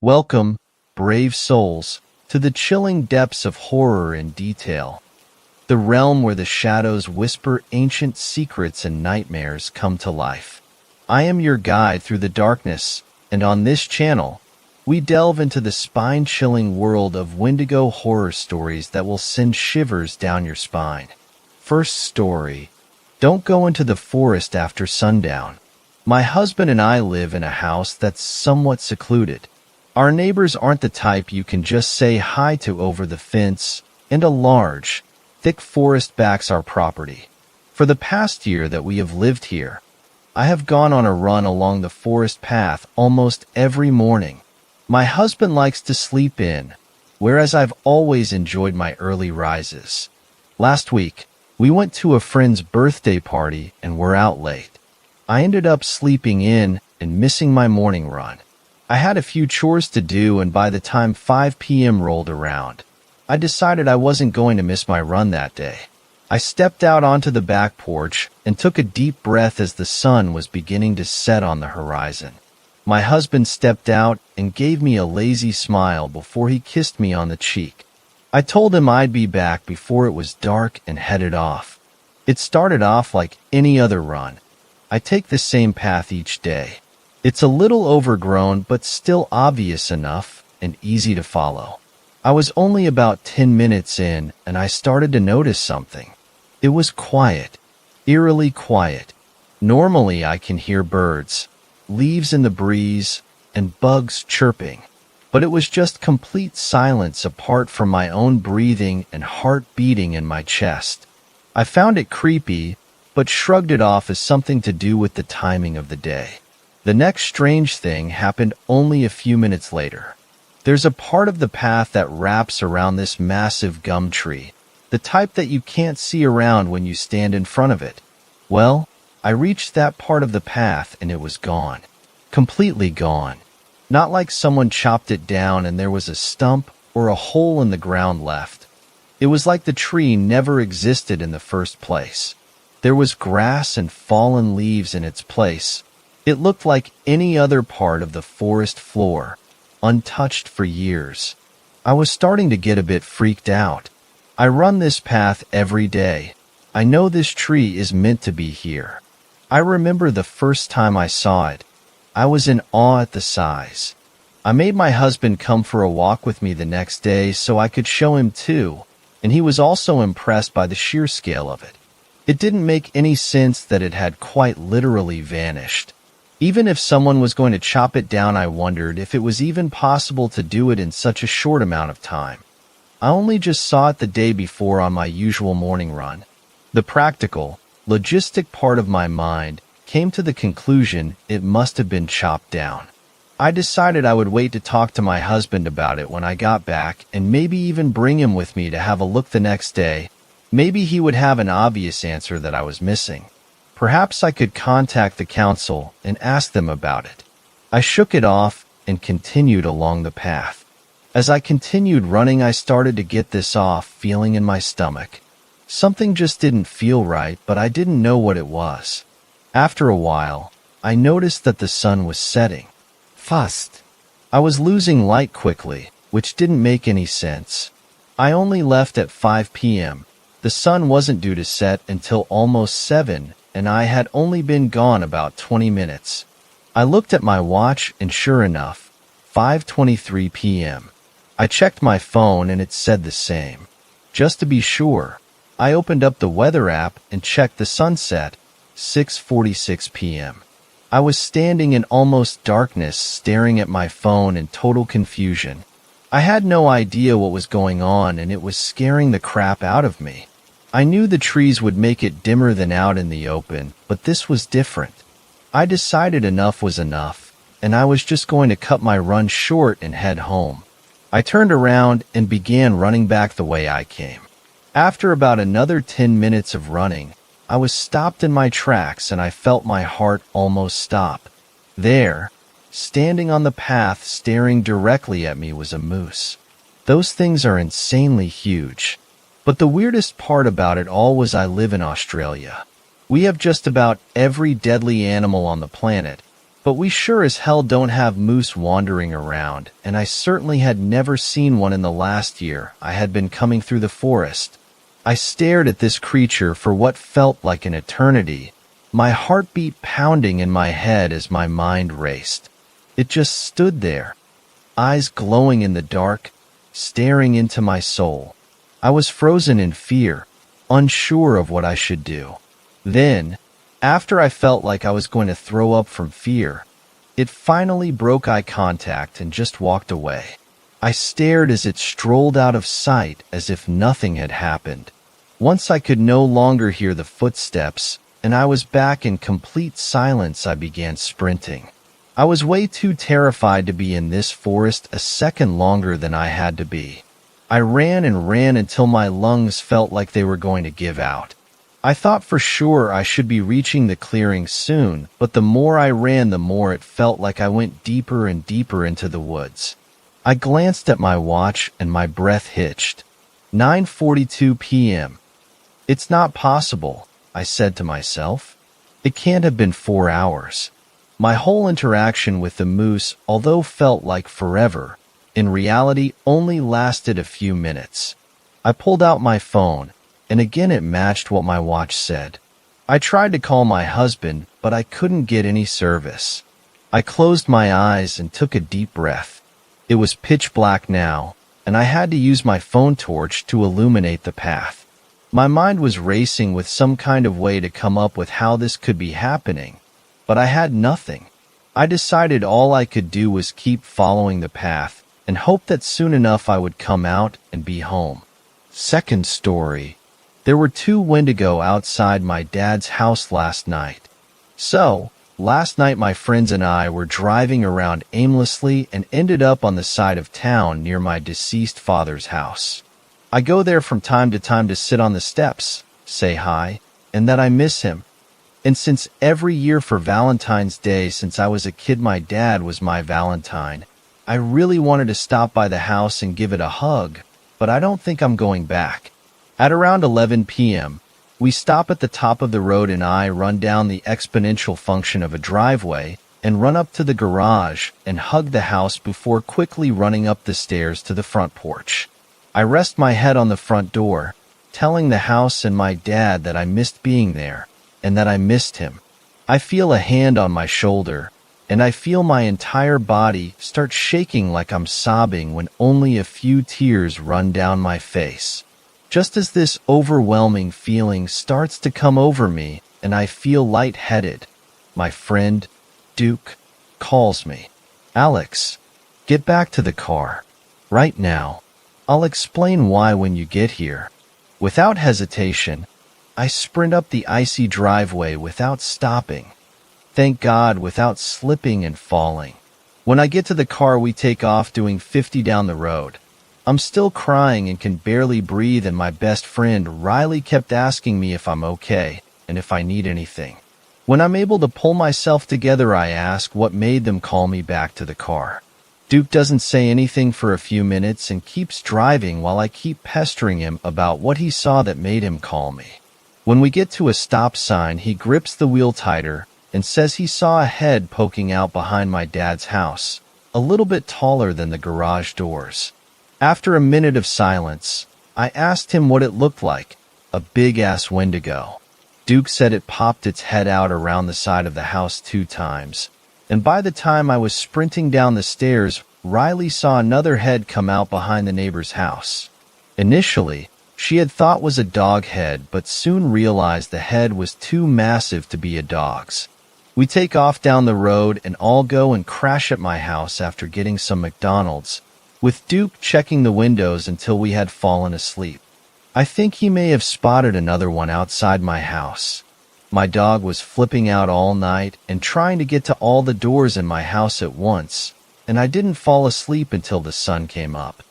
Welcome, brave souls, to the chilling depths of horror and detail, the realm where the shadows whisper ancient secrets and nightmares come to life. I am your guide through the darkness, and on this channel, we delve into the spine-chilling world of Wendigo horror stories that will send shivers down your spine. First story. Don't go into the forest after sundown. My husband and I live in a house that's somewhat secluded. Our neighbors aren't the type you can just say hi to over the fence, and a large, thick forest backs our property. For the past year that we have lived here, I have gone on a run along the forest path almost every morning. My husband likes to sleep in, whereas I've always enjoyed my early rises. Last week, we went to a friend's birthday party and were out late. I ended up sleeping in and missing my morning run. I had a few chores to do, and by the time 5 p.m. rolled around, I decided I wasn't going to miss my run that day. I stepped out onto the back porch and took a deep breath as the sun was beginning to set on the horizon. My husband stepped out and gave me a lazy smile before he kissed me on the cheek. I told him I'd be back before it was dark and headed off. It started off like any other run. I take the same path each day. It's a little overgrown, but still obvious enough and easy to follow. I was only about 10 minutes in, and I started to notice something. It was quiet, eerily quiet. Normally I can hear birds, leaves in the breeze, and bugs chirping, but it was just complete silence apart from my own breathing and heart beating in my chest. I found it creepy, but shrugged it off as something to do with the timing of the day. The next strange thing happened only a few minutes later. There's a part of the path that wraps around this massive gum tree, the type that you can't see around when you stand in front of it. Well, I reached that part of the path and it was gone. Completely gone. Not like someone chopped it down and there was a stump or a hole in the ground left. It was like the tree never existed in the first place. There was grass and fallen leaves in its place. It looked like any other part of the forest floor, untouched for years. I was starting to get a bit freaked out. I run this path every day. I know this tree is meant to be here. I remember the first time I saw it. I was in awe at the size. I made my husband come for a walk with me the next day so I could show him too, and he was also impressed by the sheer scale of it. It didn't make any sense that it had quite literally vanished. Even if someone was going to chop it down, I wondered if it was even possible to do it in such a short amount of time. I only just saw it the day before on my usual morning run. The practical, logistic part of my mind came to the conclusion it must have been chopped down. I decided I would wait to talk to my husband about it when I got back and maybe even bring him with me to have a look the next day. Maybe he would have an obvious answer that I was missing. Perhaps I could contact the council and ask them about it. I shook it off and continued along the path. As I continued running, I started to get this off feeling in my stomach. Something just didn't feel right, but I didn't know what it was. After a while, I noticed that the sun was setting. Fast. I was losing light quickly, which didn't make any sense. I only left at 5 p.m. The sun wasn't due to set until almost 7, and I had only been gone about 20 minutes. I looked at my watch and sure enough, 5:23 p.m. I checked my phone and it said the same. Just to be sure, I opened up the weather app and checked the sunset, 6:46 p.m. I was standing in almost darkness staring at my phone in total confusion. I had no idea what was going on and it was scaring the crap out of me. I knew the trees would make it dimmer than out in the open, but this was different. I decided enough was enough, and I was just going to cut my run short and head home. I turned around and began running back the way I came. After about another 10 minutes of running, I was stopped in my tracks and I felt my heart almost stop. There, standing on the path staring directly at me, was a moose. Those things are insanely huge. But the weirdest part about it all was I live in Australia. We have just about every deadly animal on the planet, But we sure as hell don't have moose wandering around, and I certainly had never seen one in the last year I had been coming through the forest. I stared at this creature for what felt like an eternity, my heartbeat pounding in my head as my mind raced. It just stood there, eyes glowing in the dark, staring into my soul. I was frozen in fear, unsure of what I should do. Then, after I felt like I was going to throw up from fear, it finally broke eye contact and just walked away. I stared as it strolled out of sight as if nothing had happened. Once I could no longer hear the footsteps, and I was back in complete silence, I began sprinting. I was way too terrified to be in this forest a second longer than I had to be. I ran and ran until my lungs felt like they were going to give out. I thought for sure I should be reaching the clearing soon, but the more I ran, the more it felt like I went deeper and deeper into the woods. I glanced at my watch and my breath hitched. 9:42 p.m. It's not possible, I said to myself. It can't have been 4 hours. My whole interaction with the moose, although felt like forever, in reality only lasted a few minutes. I pulled out my phone, and again it matched what my watch said. I tried to call my husband, but I couldn't get any service. I closed my eyes and took a deep breath. It was pitch black now, and I had to use my phone torch to illuminate the path. My mind was racing with some kind of way to come up with how this could be happening, but I had nothing. I decided all I could do was keep following the path and hope that soon enough I would come out and be home. Second story. There were 2 Wendigo outside my dad's house last night. So, last night my friends and I were driving around aimlessly and ended up on the side of town near my deceased father's house. I go there from time to sit on the steps, say hi, and that I miss him. And since every year for Valentine's Day since I was a kid my dad was my Valentine, I really wanted to stop by the house and give it a hug, but I don't think I'm going back. At around 11 p.m., we stop at the top of the road and I run down the exponential function of a driveway and run up to the garage and hug the house before quickly running up the stairs to the front porch. I rest my head on the front door, telling the house and my dad that I missed being there and that I missed him. I feel a hand on my shoulder, and I feel my entire body start shaking like I'm sobbing when only a few tears run down my face. Just as this overwhelming feeling starts to come over me and I feel lightheaded, my friend, Duke, calls me. Alex, get back to the car. Right now. I'll explain why when you get here. Without hesitation, I sprint up the icy driveway without stopping. Thank God, without slipping and falling. When I get to the car, we take off doing 50 down the road. I'm still crying and can barely breathe, and my best friend Riley kept asking me if I'm okay and if I need anything. When I'm able to pull myself together, I ask what made them call me back to the car. Duke doesn't say anything for a few minutes and keeps driving while I keep pestering him about what he saw that made him call me. When we get to a stop sign, he grips the wheel tighter and says he saw a head poking out behind my dad's house, a little bit taller than the garage doors. After a minute of silence, I asked him what it looked like. A big-ass Wendigo. Duke said it popped its head out around the side of the house 2 times. And by the time I was sprinting down the stairs, Riley saw another head come out behind the neighbor's house. Initially, she had thought was a dog head, but soon realized the head was too massive to be a dog's. We take off down the road and all go and crash at my house after getting some McDonald's, with Duke checking the windows until we had fallen asleep. I think he may have spotted another one outside my house. My dog was flipping out all night and trying to get to all the doors in my house at once, and I didn't fall asleep until the sun came up.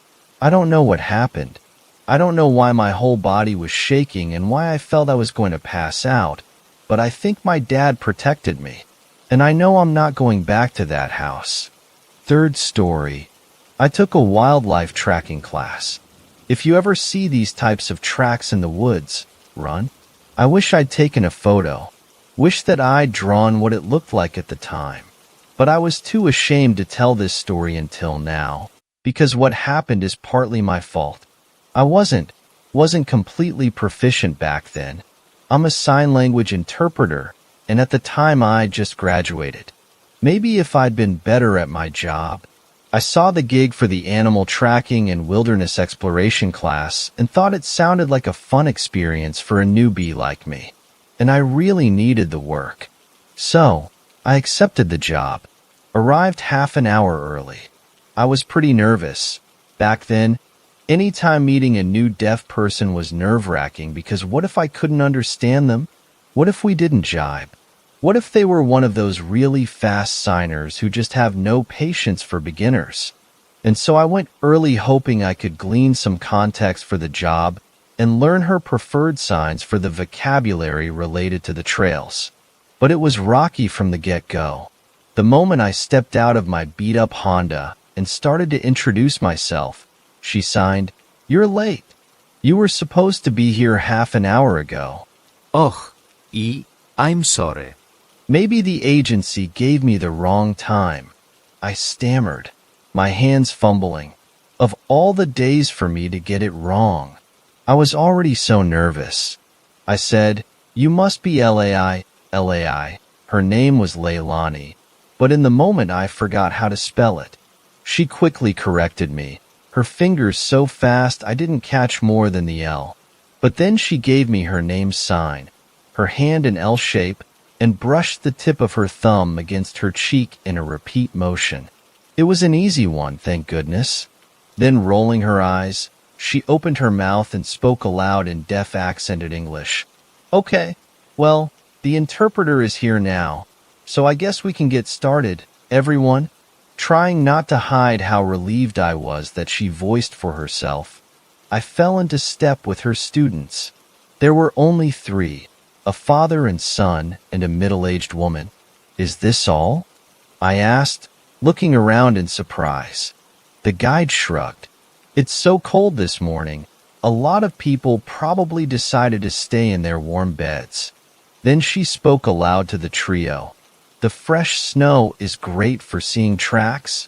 I don't know what happened. I don't know why my whole body was shaking and why I felt I was going to pass out, but I think my dad protected me, and I know I'm not going back to that house. Third story. I took a wildlife tracking class. If you ever see these types of tracks in the woods, run. I wish I'd taken a photo. Wish that I'd drawn what it looked like at the time. But I was too ashamed to tell this story until now, because what happened is partly my fault. I wasn't completely proficient back then. I'm a sign language interpreter, and at the time I just graduated. Maybe if I'd been better at my job. I saw the gig for the animal tracking and wilderness exploration class and thought it sounded like a fun experience for a newbie like me. And I really needed the work. So, I accepted the job. Arrived half an hour early. I was pretty nervous. Back then, anytime meeting a new deaf person was nerve-wracking because what if I couldn't understand them? What if we didn't jibe? What if they were one of those really fast signers who just have no patience for beginners? And so I went early hoping I could glean some context for the job and learn her preferred signs for the vocabulary related to the trails. But it was rocky from the get-go. The moment I stepped out of my beat-up Honda and started to introduce myself, she signed, "You're late. You were supposed to be here half an hour ago." Oh, I'm sorry. Maybe the agency gave me the wrong time. I stammered, my hands fumbling. Of all the days for me to get it wrong. I was already so nervous. I said, "You must be Lai. Her name was Leilani, but in the moment I forgot how to spell it. She quickly corrected me, her fingers so fast I didn't catch more than the L. But then she gave me her name sign, her hand in L shape, and brushed the tip of her thumb against her cheek in a repeat motion. It was an easy one, thank goodness. Then, rolling her eyes, she opened her mouth and spoke aloud in deaf-accented English. "Okay, well, the interpreter is here now, so I guess we can get started, everyone." Trying not to hide how relieved I was that she voiced for herself, I fell into step with her students. There were only 3. A father and son, and a middle-aged woman. "Is this all?" I asked, looking around in surprise. The guide shrugged. "It's so cold this morning, a lot of people probably decided to stay in their warm beds." Then she spoke aloud to the trio. "The fresh snow is great for seeing tracks."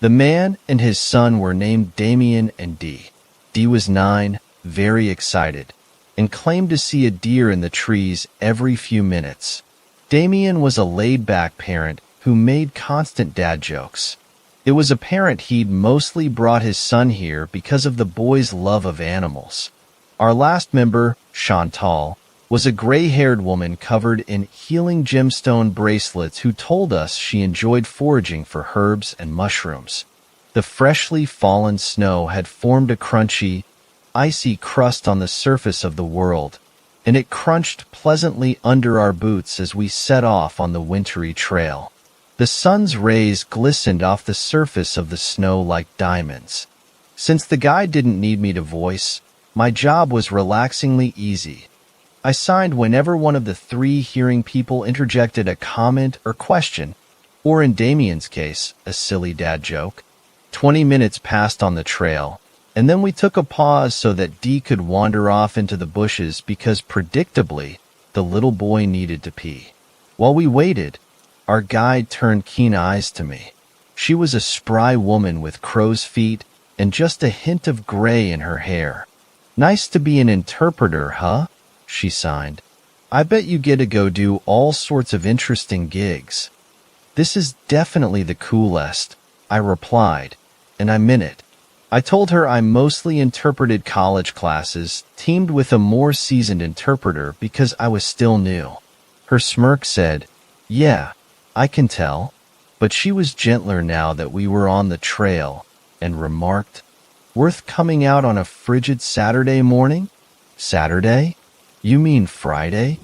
The man and his son were named Damien and Dee. Dee was 9, very excited, and claimed to see a deer in the trees every few minutes. Damien was a laid-back parent who made constant dad jokes. It was apparent he'd mostly brought his son here because of the boy's love of animals. Our last member, Chantal, was a gray-haired woman covered in healing gemstone bracelets who told us she enjoyed foraging for herbs and mushrooms. The freshly fallen snow had formed a crunchy, icy crust on the surface of the world, and it crunched pleasantly under our boots as we set off on the wintry trail. The sun's rays glistened off the surface of the snow like diamonds. Since the guide didn't need me to voice, my job was relaxingly easy. I signed whenever one of the 3 hearing people interjected a comment or question, or in Damien's case, a silly dad joke. 20 minutes passed on the trail, and then we took a pause so that Dee could wander off into the bushes because, predictably, the little boy needed to pee. While we waited, our guide turned keen eyes to me. She was a spry woman with crow's feet and just a hint of gray in her hair. "Nice to be an interpreter, huh?" she signed. "I bet you get to go do all sorts of interesting gigs." "This is definitely the coolest," I replied, and I meant it. I told her I mostly interpreted college classes, teamed with a more seasoned interpreter because I was still new. Her smirk said, "Yeah, I can tell," but she was gentler now that we were on the trail, and remarked, "Worth coming out on a frigid Saturday morning?" "Saturday? You mean Friday?"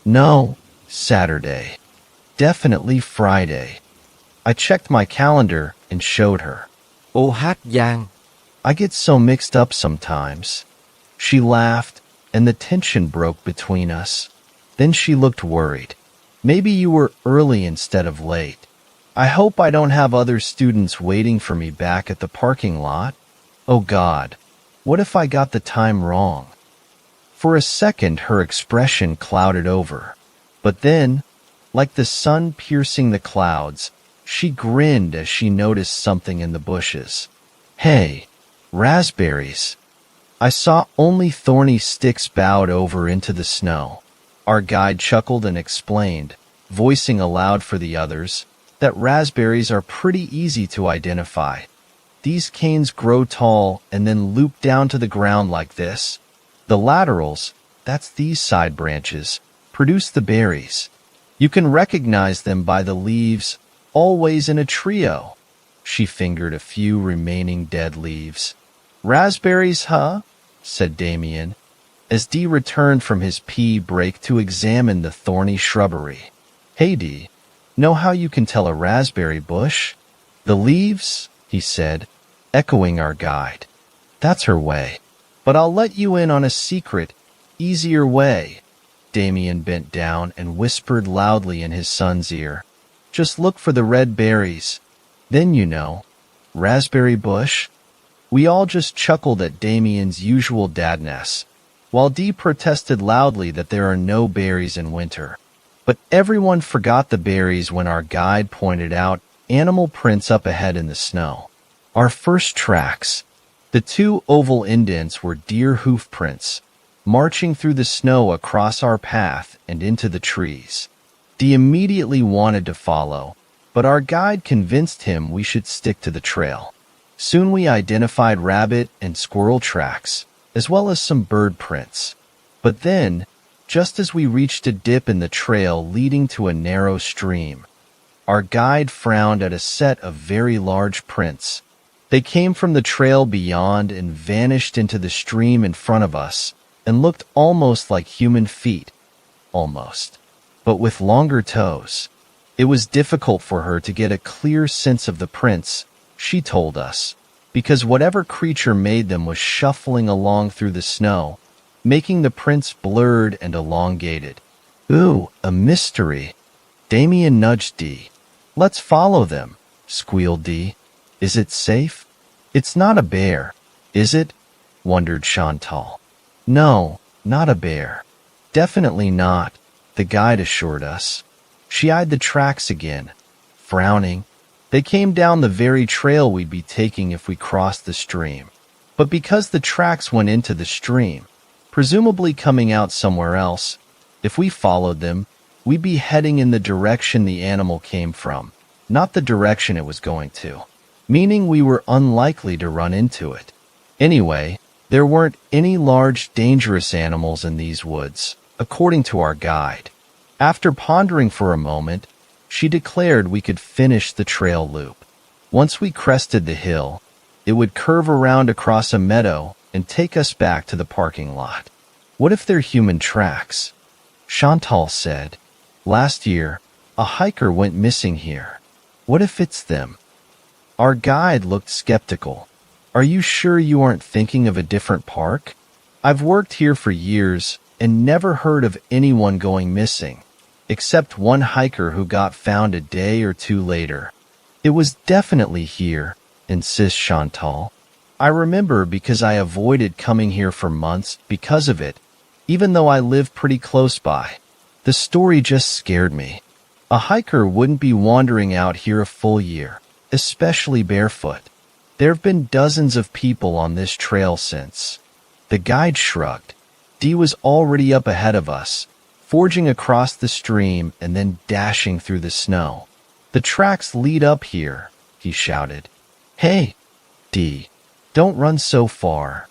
"No, Saturday. Definitely Friday." I checked my calendar and showed her. Ô hát giang. "I get so mixed up sometimes." She laughed, and the tension broke between us. Then she looked worried. "Maybe you were early instead of late. I hope I don't have other students waiting for me back at the parking lot. Oh God, what if I got the time wrong?" For a second, her expression clouded over. But then, like the sun piercing the clouds, She grinned as she noticed something in the bushes. Hey, raspberries. I saw only thorny sticks bowed over into the snow. Our guide chuckled and explained, voicing aloud for the others, that raspberries are pretty easy to identify. These canes grow tall and then loop down to the ground like this. The laterals, that's these side branches, produce the berries. You can recognize them by the leaves, always in a trio. She fingered a few remaining dead leaves. Raspberries, huh? Said Damien, as Dee returned from his pee break to examine the thorny shrubbery. Hey, Dee, know how you can tell a raspberry bush? The leaves, he said, echoing our guide. That's her way. But I'll let you in on a secret, easier way. Damien bent down and whispered loudly in his son's ear. Just look for the red berries. Then you know. Raspberry bush? We all just chuckled at Damien's usual dadness, while Dee protested loudly that there are no berries in winter. But everyone forgot the berries when our guide pointed out animal prints up ahead in the snow. Our first tracks. The two oval indents were deer hoof prints, marching through the snow across our path and into the trees. Dee immediately wanted to follow, but our guide convinced him we should stick to the trail. Soon we identified rabbit and squirrel tracks, as well as some bird prints. But then, just as we reached a dip in the trail leading to a narrow stream, our guide frowned at a set of very large prints. They came from the trail beyond and vanished into the stream in front of us, and looked almost like human feet. Almost. But with longer toes. It was difficult for her to get a clear sense of the prints, she told us, because whatever creature made them was shuffling along through the snow, making the prints blurred and elongated. Ooh, a mystery. Damien nudged Dee. Let's follow them, squealed Dee. Is it safe? It's not a bear, is it? Wondered Chantal. No, not a bear. Definitely not, the guide assured us. She eyed the tracks again, frowning. They came down the very trail we'd be taking if we crossed the stream. But because the tracks went into the stream, presumably coming out somewhere else, if we followed them, we'd be heading in the direction the animal came from, not the direction it was going to, meaning we were unlikely to run into it. Anyway, there weren't any large, dangerous animals in these woods, according to our guide. After pondering for a moment, she declared we could finish the trail loop. Once we crested the hill, it would curve around across a meadow and take us back to the parking lot. What if they're human tracks? Chantal said, last year, a hiker went missing here. What if it's them? Our guide looked skeptical. Are you sure you aren't thinking of a different park? I've worked here for years and never heard of anyone going missing, except one hiker who got found a day or two later. It was definitely here, insists Chantal. I remember because I avoided coming here for months because of it, even though I live pretty close by. The story just scared me. A hiker wouldn't be wandering out here a full year, especially barefoot. There have been dozens of people on this trail since. The guide shrugged. Dee was already up ahead of us, forging across the stream and then dashing through the snow. The tracks lead up here, he shouted. Hey, Dee, don't run so far.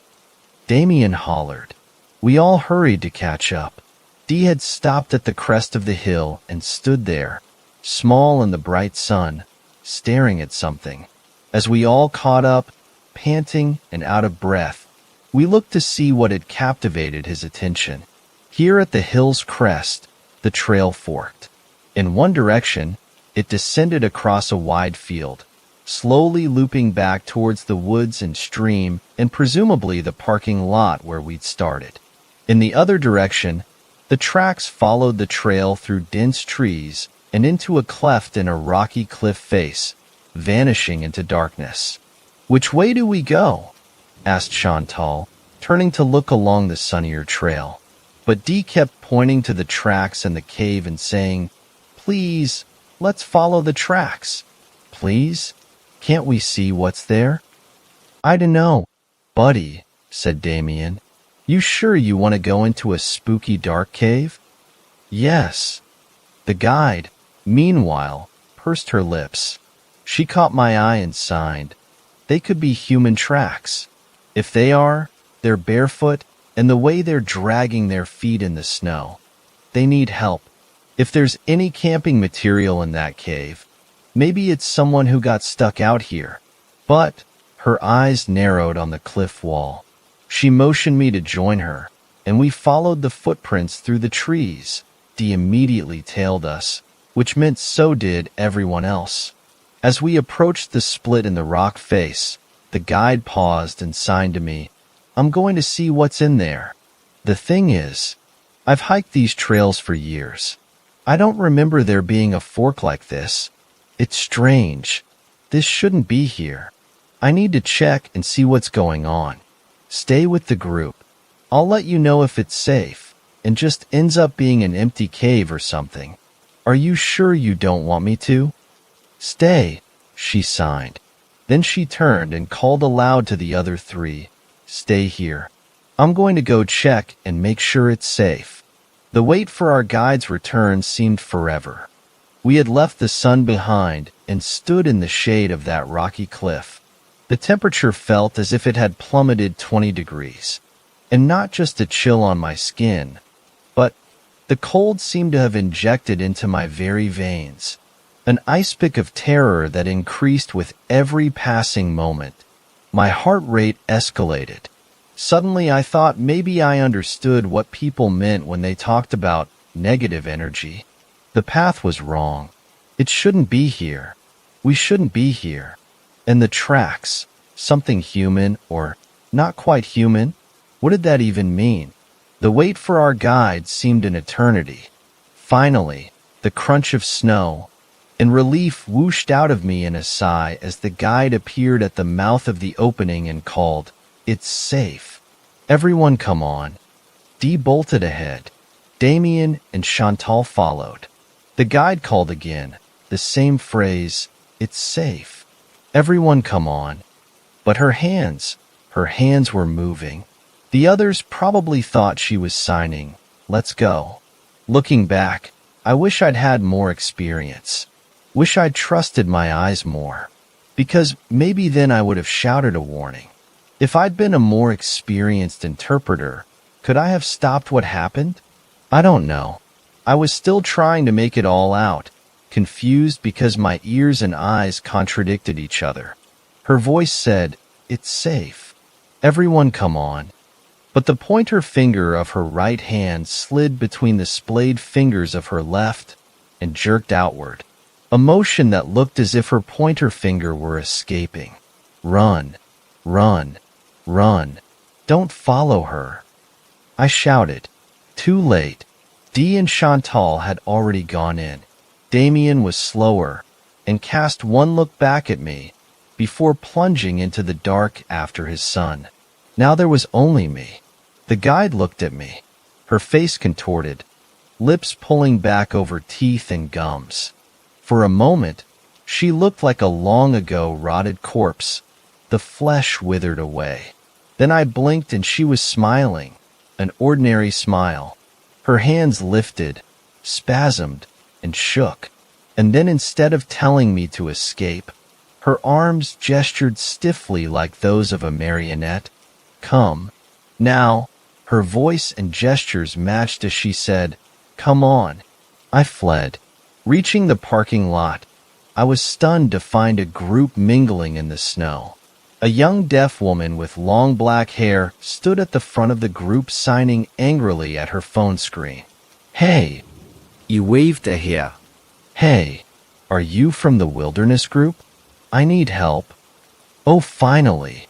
Damien hollered. We all hurried to catch up. Dee had stopped at the crest of the hill and stood there, small in the bright sun, staring at something. As we all caught up, panting and out of breath, we looked to see what had captivated his attention. Here at the hill's crest, the trail forked. In one direction, it descended across a wide field, slowly looping back towards the woods and stream and presumably the parking lot where we'd started. In the other direction, the tracks followed the trail through dense trees and into a cleft in a rocky cliff face, vanishing into darkness. Which way do we go? Asked Chantal, turning to look along the sunnier trail. But Dee kept pointing to the tracks and the cave and saying, Please, let's follow the tracks. Please? Can't we see what's there? I dunno, buddy, said Damien. You sure you want to go into a spooky dark cave? Yes. The guide, meanwhile, pursed her lips. She caught my eye and signed. They could be human tracks. If they are, they're barefoot, and the way they're dragging their feet in the snow. They need help. If there's any camping material in that cave, maybe it's someone who got stuck out here. But her eyes narrowed on the cliff wall. She motioned me to join her, and we followed the footprints through the trees. Dee immediately tailed us, which meant so did everyone else. As we approached the split in the rock face, the guide paused and signed to me, I'm going to see what's in there. The thing is, I've hiked these trails for years. I don't remember there being a fork like this. It's strange. This shouldn't be here. I need to check and see what's going on. Stay with the group. I'll let you know if it's safe, and just ends up being an empty cave or something. Are you sure you don't want me to? Stay, she signed. Then she turned and called aloud to the other three. Stay here. I'm going to go check and make sure it's safe. The wait for our guide's return seemed forever. We had left the sun behind and stood in the shade of that rocky cliff. The temperature felt as if it had plummeted 20 degrees. And not just a chill on my skin, but the cold seemed to have injected into my very veins. An icepick of terror that increased with every passing moment. My heart rate escalated. Suddenly I thought maybe I understood what people meant when they talked about negative energy. The path was wrong. It shouldn't be here. We shouldn't be here. And the tracks, something human or not quite human? What did that even mean? The wait for our guide seemed an eternity. Finally, the crunch of snow, and relief whooshed out of me in a sigh as the guide appeared at the mouth of the opening and called, It's safe. Everyone come on. Dee bolted ahead. Damien and Chantal followed. The guide called again, the same phrase, It's safe. Everyone come on. But her hands were moving. The others probably thought she was signing, Let's go. Looking back, I wish I'd had more experience. Wish I'd trusted my eyes more. Because maybe then I would have shouted a warning. If I'd been a more experienced interpreter, could I have stopped what happened? I don't know. I was still trying to make it all out, confused because my ears and eyes contradicted each other. Her voice said, It's safe. Everyone come on. But the pointer finger of her right hand slid between the splayed fingers of her left and jerked outward, a motion that looked as if her pointer finger were escaping. Run, run, run. Don't follow her. I shouted. Too late. Dee and Chantal had already gone in. Damien was slower and cast one look back at me before plunging into the dark after his son. Now there was only me. The guide looked at me, her face contorted, lips pulling back over teeth and gums. For a moment, she looked like a long-ago rotted corpse. The flesh withered away. Then I blinked and she was smiling, an ordinary smile. Her hands lifted, spasmed, and shook. And then instead of telling me to escape, her arms gestured stiffly like those of a marionette. Come. Now, her voice and gestures matched as she said, Come on. I fled. Reaching the parking lot, I was stunned to find a group mingling in the snow. A young deaf woman with long black hair stood at the front of the group signing angrily at her phone screen. Hey. You waved here. Hey, are you from the wilderness group? I need help. Oh, finally.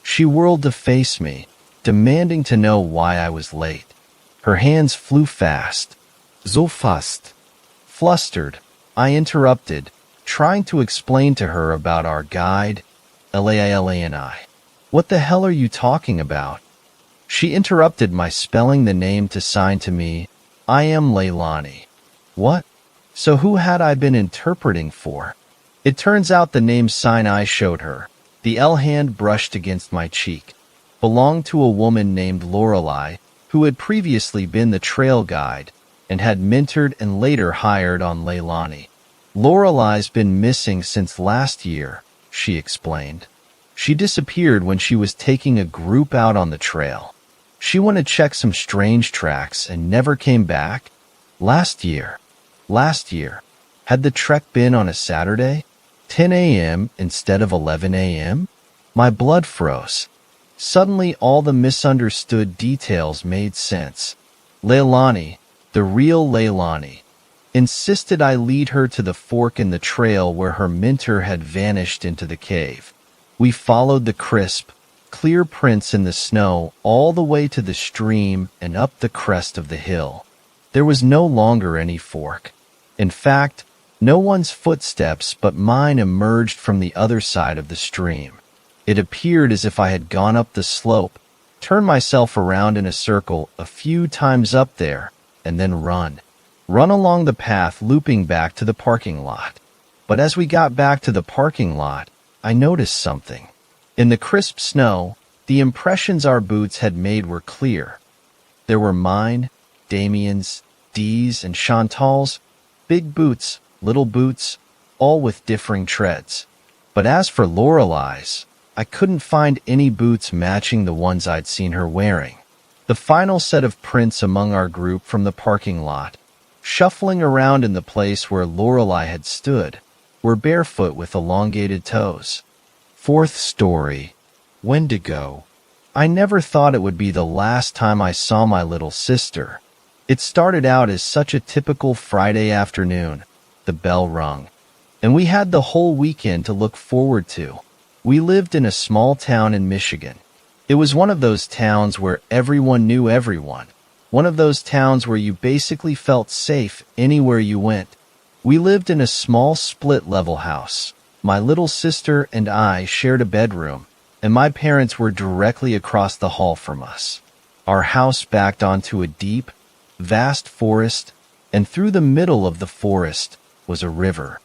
She whirled to face me, demanding to know why I was late. Her hands flew fast. So fast. Flustered, I interrupted, trying to explain to her about our guide, Laila and I. What the hell are you talking about? She interrupted my spelling the name to sign to me, I am Leilani. What? So who had I been interpreting for? It turns out the name sign I showed her, the L hand brushed against my cheek, belonged to a woman named Lorelei, who had previously been the trail guide and had mentored and later hired on Leilani. Lorelei's been missing since last year, she explained. She disappeared when she was taking a group out on the trail. She went to check some strange tracks and never came back. Last year. Had the trek been on a Saturday? 10 a.m. instead of 11 a.m.? My blood froze. Suddenly all the misunderstood details made sense. Leilani, the real Leilani, insisted I lead her to the fork in the trail where her mentor had vanished into the cave. We followed the crisp, clear prints in the snow all the way to the stream and up the crest of the hill. There was no longer any fork. In fact, no one's footsteps but mine emerged from the other side of the stream. It appeared as if I had gone up the slope, turned myself around in a circle a few times up there, and then run along the path looping back to the parking lot. But as we got back to the parking lot, I noticed something. In the crisp snow, the impressions our boots had made were clear. There were mine, Damien's, Dee's, and Chantal's, big boots, little boots, all with differing treads. But as for Lorelei's, I couldn't find any boots matching the ones I'd seen her wearing. The final set of prints among our group from the parking lot, shuffling around in the place where Lorelei had stood, were barefoot with elongated toes. Fourth story. Wendigo. I never thought it would be the last time I saw my little sister. It started out as such a typical Friday afternoon. The bell rung, and we had the whole weekend to look forward to. We lived in a small town in Michigan. It was one of those towns where everyone knew everyone. One of those towns where you basically felt safe anywhere you went. We lived in a small split-level house. My little sister and I shared a bedroom, and my parents were directly across the hall from us. Our house backed onto a deep, vast forest, and through the middle of the forest was a river.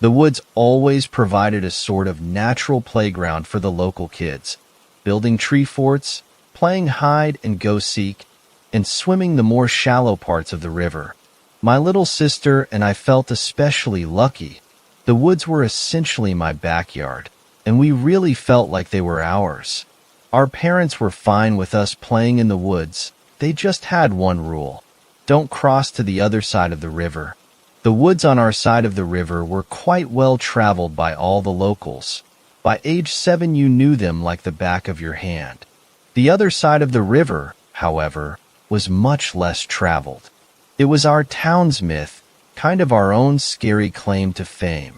The woods always provided a sort of natural playground for the local kids, building tree forts, playing hide and go seek, and swimming the more shallow parts of the river. My little sister and I felt especially lucky. The woods were essentially my backyard, and we really felt like they were ours. Our parents were fine with us playing in the woods. They just had one rule: don't cross to the other side of the river. The woods on our side of the river were quite well traveled by all the locals. By age 7 you knew them like the back of your hand. The other side of the river, however, was much less traveled. It was our town's myth, kind of our own scary claim to fame.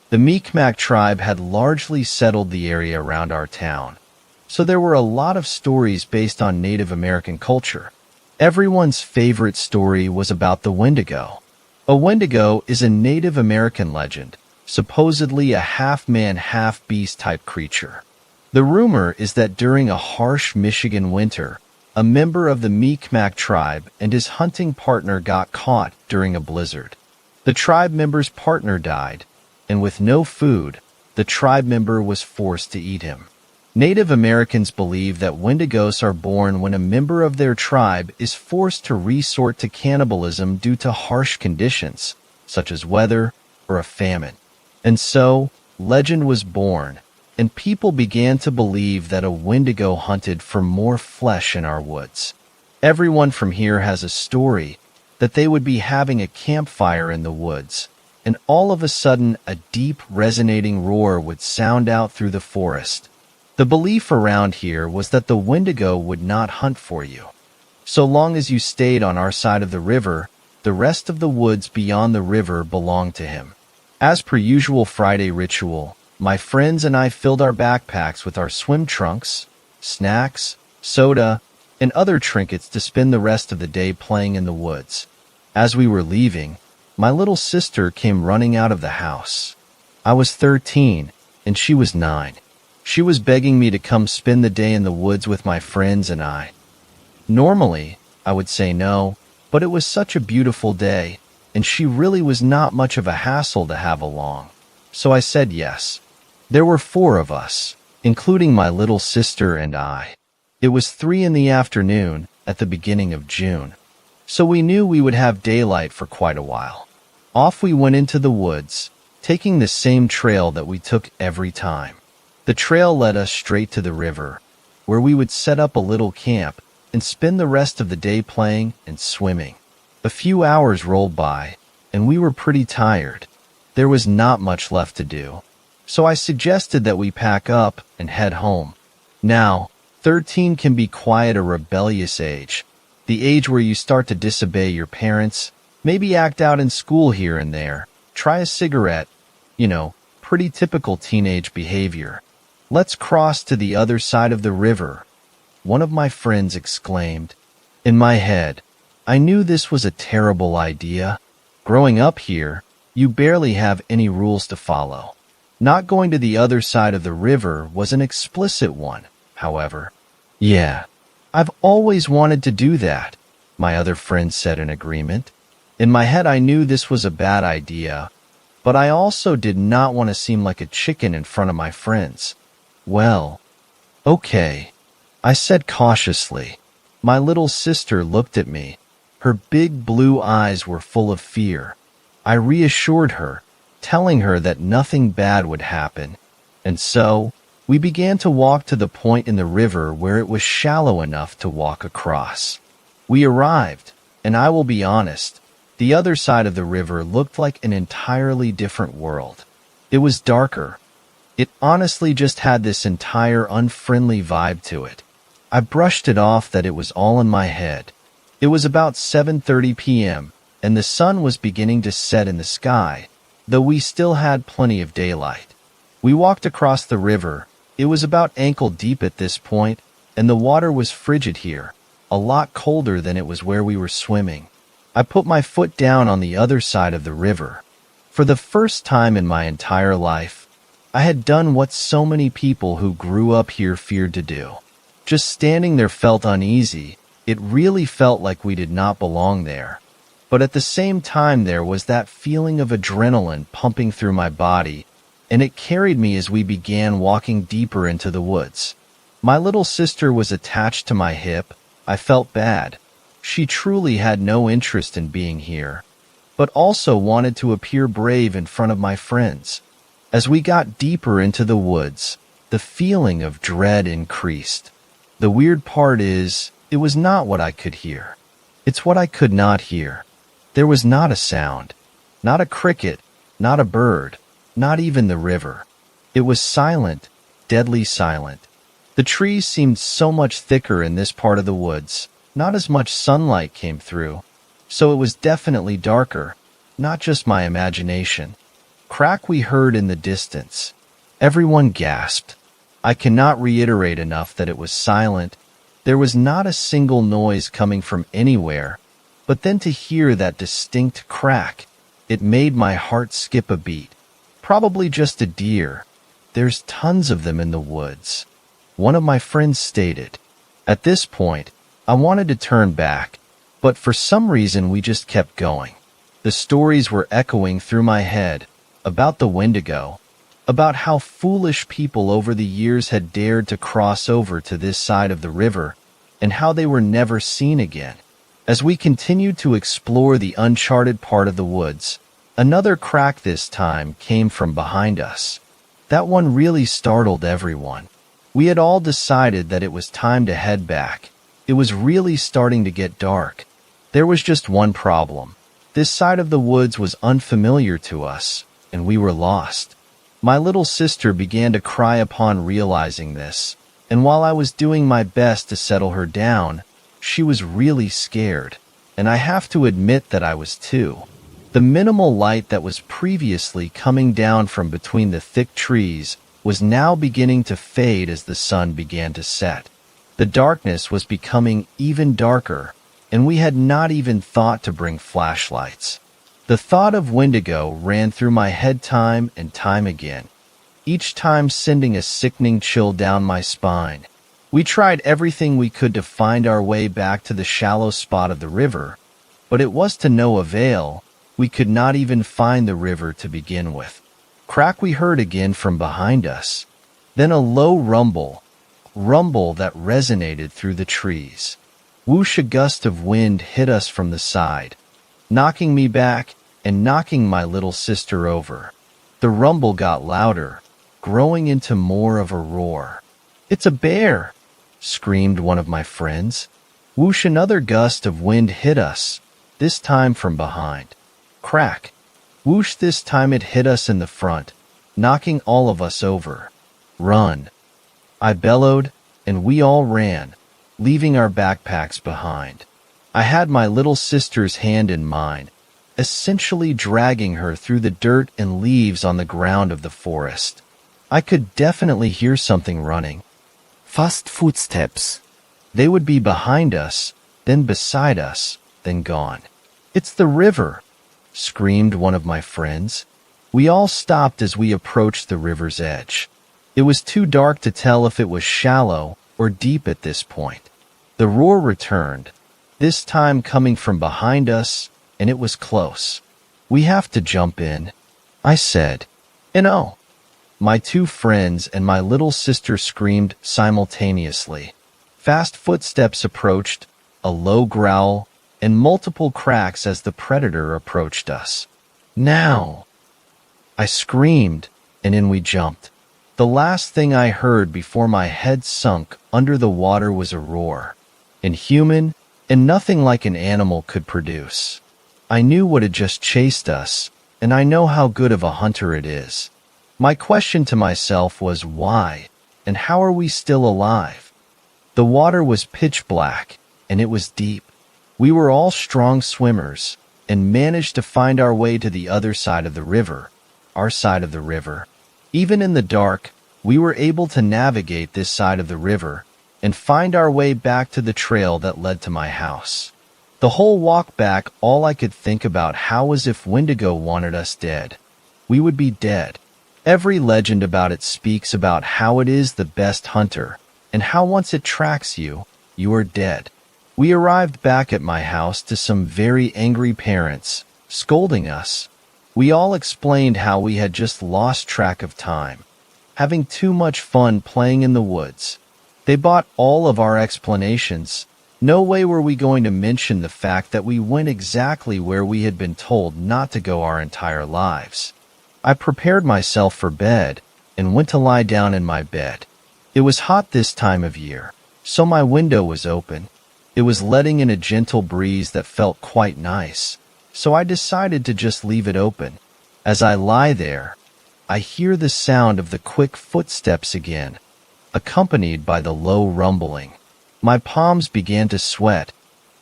The Mi'kmaq tribe had largely settled the area around our town, so there were a lot of stories based on Native American culture. Everyone's favorite story was about the Wendigo. A Wendigo is a Native American legend, supposedly a half-man, half-beast type creature. The rumor is that during a harsh Michigan winter, a member of the Mi'kmaq tribe and his hunting partner got caught during a blizzard. The tribe member's partner died, and with no food, the tribe member was forced to eat him. Native Americans believe that Wendigos are born when a member of their tribe is forced to resort to cannibalism due to harsh conditions, such as weather or a famine. And so, legend was born, and people began to believe that a Wendigo hunted for more flesh in our woods. Everyone from here has a story that they would be having a campfire in the woods, and all of a sudden a deep resonating roar would sound out through the forest. The belief around here was that the Wendigo would not hunt for you. So long as you stayed on our side of the river, the rest of the woods beyond the river belonged to him. As per usual Friday ritual, my friends and I filled our backpacks with our swim trunks, snacks, soda, and other trinkets to spend the rest of the day playing in the woods. As we were leaving, my little sister came running out of the house. I was 13, and she was 9. She was begging me to come spend the day in the woods with my friends and I. Normally, I would say no, but it was such a beautiful day, and she really was not much of a hassle to have along. so I said yes. There were 4 of us, including my little sister and I. It was 3 in the afternoon at the beginning of June, so we knew we would have daylight for quite a while. Off we went into the woods, taking the same trail that we took every time. The trail led us straight to the river, where we would set up a little camp and spend the rest of the day playing and swimming. A few hours rolled by, and we were pretty tired. There was not much left to do, so I suggested that we pack up and head home. Now, 13 can be quite a rebellious age, the age where you start to disobey your parents, maybe act out in school here and there, try a cigarette, pretty typical teenage behavior. Let's cross to the other side of the river, one of my friends exclaimed. In my head, I knew this was a terrible idea. Growing up here, you barely have any rules to follow. Not going to the other side of the river was an explicit one, however. Yeah, I've always wanted to do that, my other friend said in agreement. In my head, I knew this was a bad idea, but I also did not want to seem like a chicken in front of my friends. Well, okay, I said cautiously. My little sister looked at me. Her big blue eyes were full of fear. I reassured her, telling her that nothing bad would happen, and so we began to walk to the point in the river where it was shallow enough to walk across. We arrived, and I will be honest, the other side of the river looked like an entirely different world. It was darker. It honestly just had this entire unfriendly vibe to it. I brushed it off that it was all in my head. It was about 7:30 p.m., and the sun was beginning to set in the sky, though we still had plenty of daylight. We walked across the river. It was about ankle deep at this point, and the water was frigid here, a lot colder than it was where we were swimming. I put my foot down on the other side of the river. For the first time in my entire life, I had done what so many people who grew up here feared to do. Just standing there felt uneasy. It really felt like we did not belong there. But at the same time, there was that feeling of adrenaline pumping through my body, and it carried me as we began walking deeper into the woods. My little sister was attached to my hip. I felt bad. She truly had no interest in being here, but also wanted to appear brave in front of my friends. As we got deeper into the woods, the feeling of dread increased. The weird part is, it was not what I could hear. It's what I could not hear. There was not a sound, not a cricket, not a bird, not even the river. It was silent, deadly silent. The trees seemed so much thicker in this part of the woods. Not as much sunlight came through, so it was definitely darker, not just my imagination. Crack we heard in the distance. Everyone gasped. I cannot reiterate enough that it was silent. There was not a single noise coming from anywhere, but then to hear that distinct crack, it made my heart skip a beat. Probably just a deer. There's tons of them in the woods, one of my friends stated. At this point, I wanted to turn back, but for some reason we just kept going. The stories were echoing through my head about the Wendigo, about how foolish people over the years had dared to cross over to this side of the river, and how they were never seen again. As we continued to explore the uncharted part of the woods, another crack this time came from behind us. That one really startled everyone. We had all decided that it was time to head back. It was really starting to get dark. There was just one problem. This side of the woods was unfamiliar to us, and we were lost. My little sister began to cry upon realizing this, and while I was doing my best to settle her down, she was really scared, and I have to admit that I was too. The minimal light that was previously coming down from between the thick trees was now beginning to fade as the sun began to set. The darkness was becoming even darker, and we had not even thought to bring flashlights. The thought of Windigo ran through my head time and time again, each time sending a sickening chill down my spine. We tried everything we could to find our way back to the shallow spot of the river, but it was to no avail. We could not even find the river to begin with. Crack we heard again from behind us. Then a low rumble that resonated through the trees. Whoosh, a gust of wind hit us from the side, knocking me back and knocking my little sister over. The rumble got louder, growing into more of a roar. "It's a bear!" screamed one of my friends. Whoosh, another gust of wind hit us, this time from behind. Crack! Whoosh, this time it hit us in the front, knocking all of us over. "Run!" I bellowed, and we all ran, leaving our backpacks behind. I had my little sister's hand in mine, essentially dragging her through the dirt and leaves on the ground of the forest. I could definitely hear something running. Fast footsteps. They would be behind us, then beside us, then gone. "It's the river!" screamed one of my friends. We all stopped as we approached the river's edge. It was too dark to tell if it was shallow or deep at this point. The roar returned, this time coming from behind us, and it was close. "We have to jump in," I said. "And oh!" my two friends and my little sister screamed simultaneously. Fast footsteps approached, a low growl, and multiple cracks as the predator approached us. "Now!" I screamed, and in we jumped. The last thing I heard before my head sunk under the water was a roar, inhuman and nothing like an animal could produce. I knew what had just chased us, and I know how good of a hunter it is. My question to myself was why, and how are we still alive? The water was pitch black, and it was deep. We were all strong swimmers, and managed to find our way to the other side of the river, our side of the river. Even in the dark, we were able to navigate this side of the river and find our way back to the trail that led to my house. The whole walk back, all I could think about how was if Windigo wanted us dead. We would be dead. Every legend about it speaks about how it is the best hunter, and how once it tracks you, you are dead. We arrived back at my house to some very angry parents, scolding us. We all explained how we had just lost track of time, having too much fun playing in the woods. They bought all of our explanations. No way were we going to mention the fact that we went exactly where we had been told not to go our entire lives. I prepared myself for bed and went to lie down in my bed. It was hot this time of year, so my window was open. It was letting in a gentle breeze that felt quite nice, so I decided to just leave it open. As I lie there, I hear the sound of the quick footsteps again, accompanied by the low rumbling. My palms began to sweat.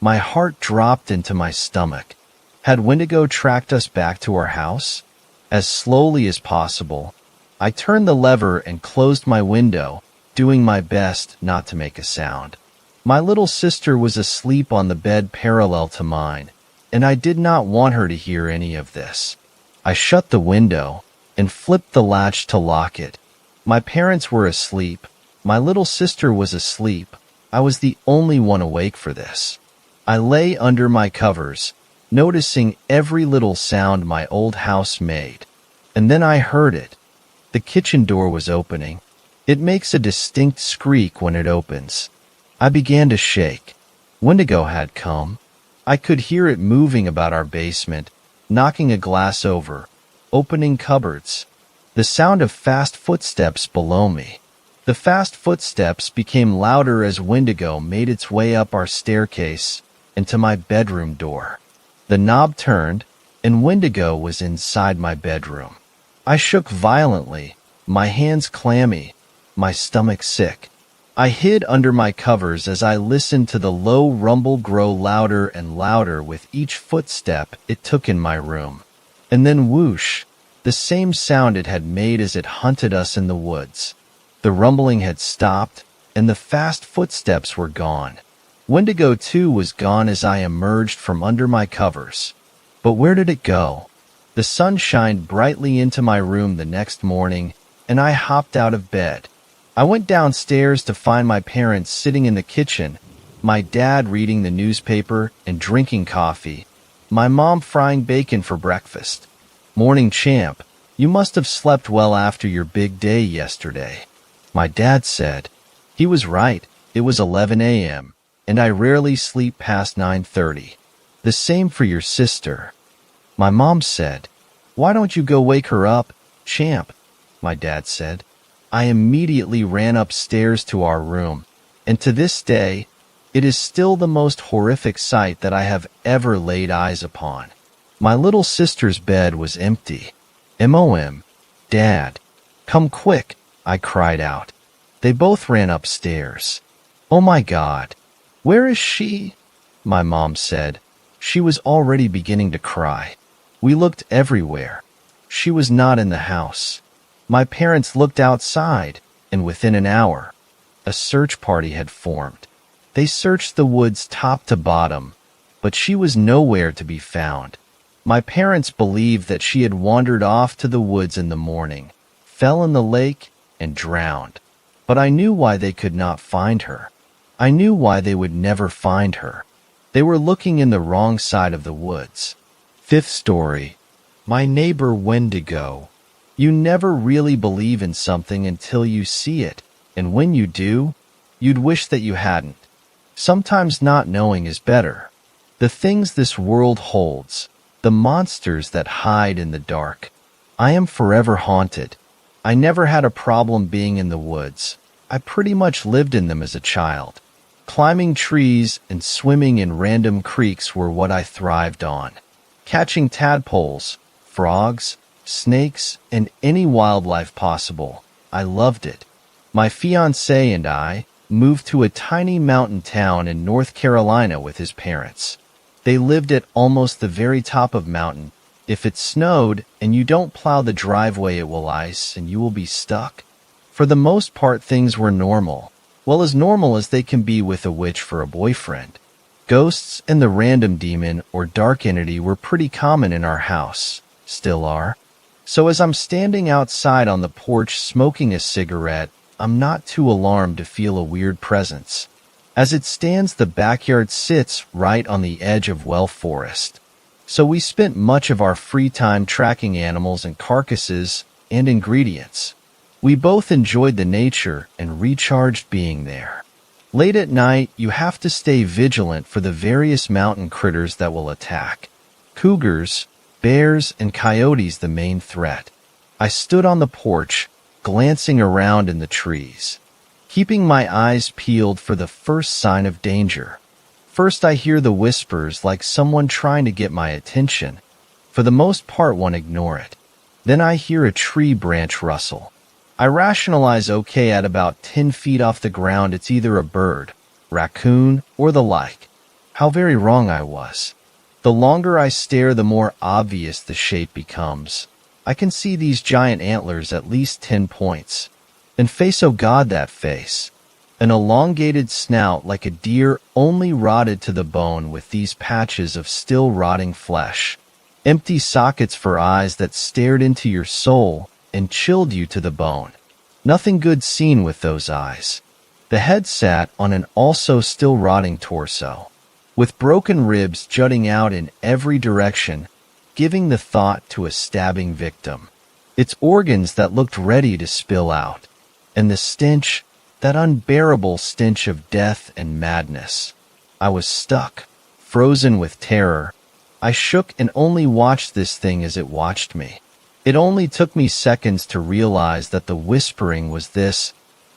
My heart dropped into my stomach. Had Windigo tracked us back to our house? As slowly as possible, I turned the lever and closed my window, doing my best not to make a sound. My little sister was asleep on the bed parallel to mine, and I did not want her to hear any of this. I shut the window and flipped the latch to lock it. My parents were asleep. My little sister was asleep. I was the only one awake for this. I lay under my covers, noticing every little sound my old house made. And then I heard it. The kitchen door was opening. It makes a distinct squeak when it opens. I began to shake. Windigo had come. I could hear it moving about our basement, knocking a glass over, opening cupboards. The sound of fast footsteps below me. The fast footsteps became louder as Windigo made its way up our staircase and to my bedroom door. The knob turned, and Windigo was inside my bedroom. I shook violently, my hands clammy, my stomach sick. I hid under my covers as I listened to the low rumble grow louder and louder with each footstep it took in my room. And then whoosh, the same sound it had made as it hunted us in the woods. The rumbling had stopped, and the fast footsteps were gone. Windigo too was gone as I emerged from under my covers. But where did it go? The sun shined brightly into my room the next morning, and I hopped out of bed. I went downstairs to find my parents sitting in the kitchen, my dad reading the newspaper and drinking coffee, my mom frying bacon for breakfast. "Morning, champ," You must have slept well after your big day yesterday." My dad said. He was right. It was 11 a.m., and I rarely sleep past 9:30. "The same for your sister." My mom said. "Why don't you go wake her up, champ?" My dad said. I immediately ran upstairs to our room, and to this day, it is still the most horrific sight that I have ever laid eyes upon. My little sister's bed was empty. "Mom, Dad, come quick," I cried out. They both ran upstairs. "Oh my God, where is she?" my mom said. She was already beginning to cry. We looked everywhere. She was not in the house. My parents looked outside, and within an hour, a search party had formed. They searched the woods top to bottom, but she was nowhere to be found. My parents believed that she had wandered off to the woods in the morning, fell in the lake, and drowned. But I knew why they could not find her. I knew why they would never find her. They were looking in the wrong side of the woods. Fifth story. My neighbor Wendigo. You never really believe in something until you see it, and when you do, you'd wish that you hadn't. Sometimes not knowing is better. The things this world holds, the monsters that hide in the dark. I am forever haunted. I never had a problem being in the woods. I pretty much lived in them as a child. Climbing trees and swimming in random creeks were what I thrived on. Catching tadpoles, frogs, snakes, and any wildlife possible. I loved it. My fiancé and I moved to a tiny mountain town in North Carolina with his parents. They lived at almost the very top of mountain. If it snowed and you don't plow the driveway, it will ice and you will be stuck. For the most part, things were normal. Well, as normal as they can be with a witch for a boyfriend. Ghosts and the random demon or dark entity were pretty common in our house. Still are. So as I'm standing outside on the porch smoking a cigarette, I'm not too alarmed to feel a weird presence. As it stands, the backyard sits right on the edge of well forest. So we spent much of our free time tracking animals and carcasses and ingredients. We both enjoyed the nature and recharged being there. Late at night, you have to stay vigilant for the various mountain critters that will attack. Cougars, bears, and coyotes the main threat. I stood on the porch, glancing around in the trees, keeping my eyes peeled for the first sign of danger. First, I hear the whispers like someone trying to get my attention. For the most part, one ignore it. Then I hear a tree branch rustle. I rationalize, okay, at about 10 feet off the ground, it's either a bird, raccoon, or the like. How very wrong I was. The longer I stare, the more obvious the shape becomes. I can see these giant antlers at least 10 points. And face, oh God, that face. An elongated snout like a deer, only rotted to the bone with these patches of still rotting flesh. Empty sockets for eyes that stared into your soul and chilled you to the bone. Nothing good seen with those eyes. The head sat on an also still rotting torso, with broken ribs jutting out in every direction, giving the thought to a stabbing victim. Its organs that looked ready to spill out, and the stench, that unbearable stench of death and madness. I was stuck, frozen with terror. I shook and only watched this thing as it watched me. It only took me seconds to realize that the whispering was this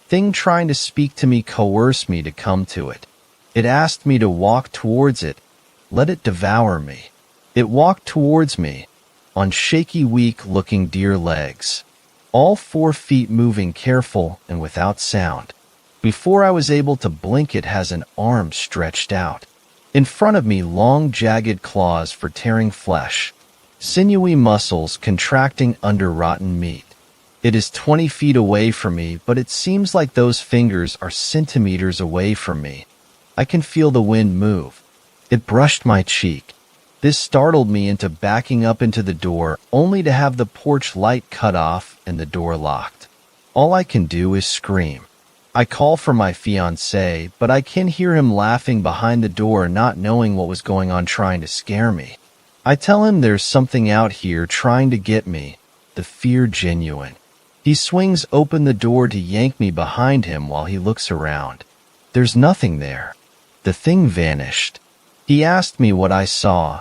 thing trying to speak to me, coerce me to come to it. It asked me to walk towards it, let it devour me. It walked towards me, on shaky, weak-looking deer legs, all 4 feet moving careful and without sound. Before I was able to blink, it has an arm stretched out. In front of me, long, jagged claws for tearing flesh. Sinewy muscles contracting under rotten meat. It is 20 feet away from me, but it seems like those fingers are centimeters away from me. I can feel the wind move. It brushed my cheek. This startled me into backing up into the door, only to have the porch light cut off and the door locked. All I can do is scream. I call for my fiancé, but I can hear him laughing behind the door, not knowing what was going on, trying to scare me. I tell him there's something out here trying to get me. The the fear genuine. He swings open the door to yank me behind him while he looks around. There's nothing there. The thing vanished. He asked me what I saw,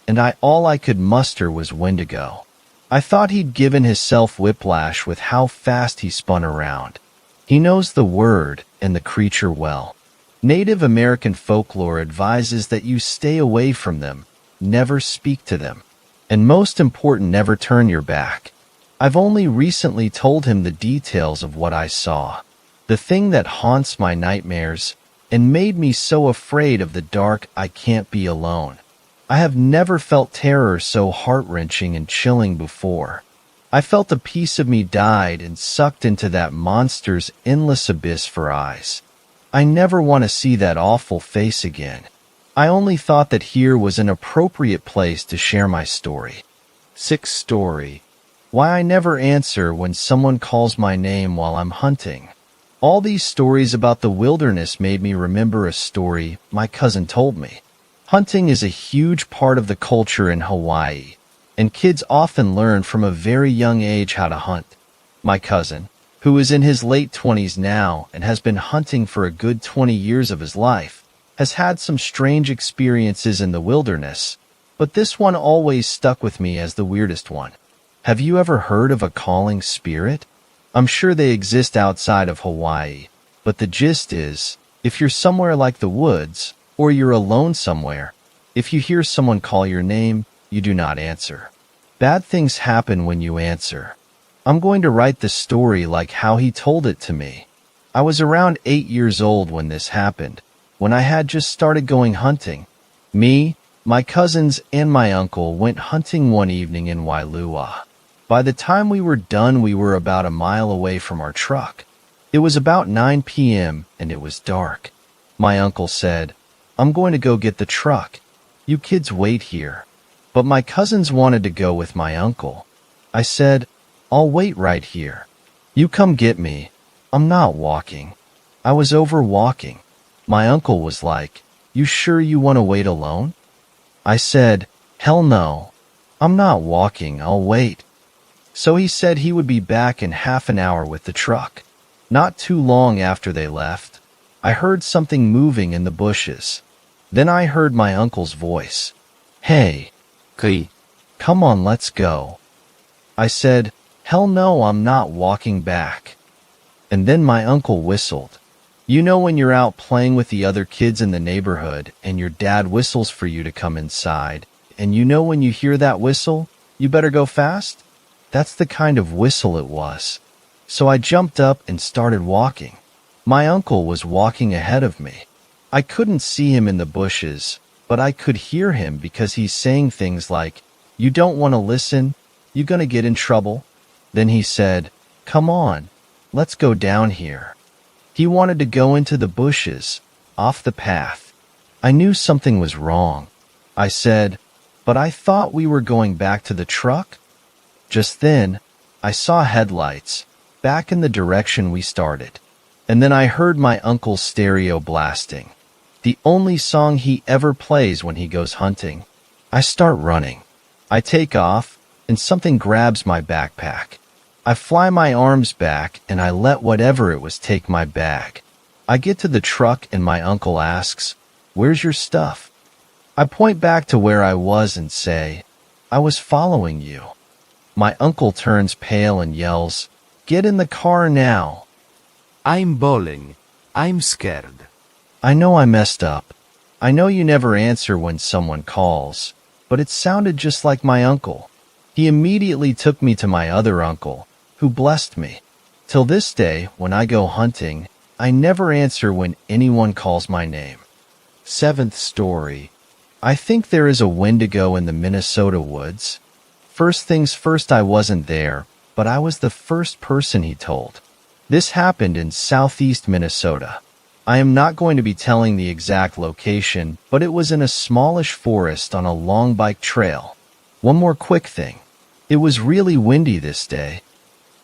and all I could muster was Wendigo. I thought he'd given himself whiplash with how fast he spun around. He knows the word and the creature well. Native American folklore advises that you stay away from them, never speak to them, and most important, never turn your back. I've only recently told him the details of what I saw, the thing that haunts my nightmares and made me so afraid of the dark I can't be alone. I have never felt terror so heart-wrenching and chilling before. I felt a piece of me died and sucked into that monster's endless abyss for eyes. I never want to see that awful face again. I only thought that here was an appropriate place to share my story. 6th story. Why I never answer when someone calls my name while I'm hunting. All these stories about the wilderness made me remember a story my cousin told me. Hunting is a huge part of the culture in Hawaii, and kids often learn from a very young age how to hunt. My cousin, who is in his late 20s now and has been hunting for a good 20 years of his life, has had some strange experiences in the wilderness, but this one always stuck with me as the weirdest one. Have you ever heard of a calling spirit? I'm sure they exist outside of Hawaii, but the gist is, if you're somewhere like the woods, or you're alone somewhere, if you hear someone call your name, you do not answer. Bad things happen when you answer. I'm going to write the story like how he told it to me. I was around 8 years old when this happened, when I had just started going hunting. Me, my cousins, and my uncle went hunting one evening in Wailua. By the time we were done, we were about a mile away from our truck. It was about 9 p.m. and it was dark. My uncle said, "I'm going to go get the truck. You kids wait here." But my cousins wanted to go with my uncle. I said, "I'll wait right here. You come get me. I'm not walking." I was over walking. My uncle was like, "You sure you want to wait alone?" I said, "Hell no. I'm not walking, I'll wait." So he said he would be back in half an hour with the truck. Not too long after they left, I heard something moving in the bushes. Then I heard my uncle's voice. "Hey, Kui. come on, let's go." I said, "Hell no, I'm not walking back." And then my uncle whistled. You know when you're out playing with the other kids in the neighborhood and your dad whistles for you to come inside, and you know when you hear that whistle, you better go fast? That's the kind of whistle it was. So I jumped up and started walking. My uncle was walking ahead of me. I couldn't see him in the bushes, but I could hear him because he's saying things like, "You don't want to listen? You gonna get in trouble?" Then he said, "Come on, let's go down here." He wanted to go into the bushes, off the path. I knew something was wrong. I said, "But I thought we were going back to the truck?" Just then, I saw headlights, back in the direction we started. And then I heard my uncle's stereo blasting, the only song he ever plays when he goes hunting. I start running. I take off, and something grabs my backpack. I fly my arms back, and I let whatever it was take my bag. I get to the truck, and my uncle asks, "Where's your stuff?" I point back to where I was and say, "I was following you." My uncle turns pale and yells, "Get in the car now." I'm bawling. I'm scared. I know I messed up. I know you never answer when someone calls, but it sounded just like my uncle. He immediately took me to my other uncle, who blessed me. Till this day, when I go hunting, I never answer when anyone calls my name. 7th story. I think there is a Wendigo in the Minnesota woods. First things first, I wasn't there, but I was the first person he told. This happened in southeast Minnesota. I am not going to be telling the exact location, but it was in a smallish forest on a long bike trail. One more quick thing. It was really windy this day.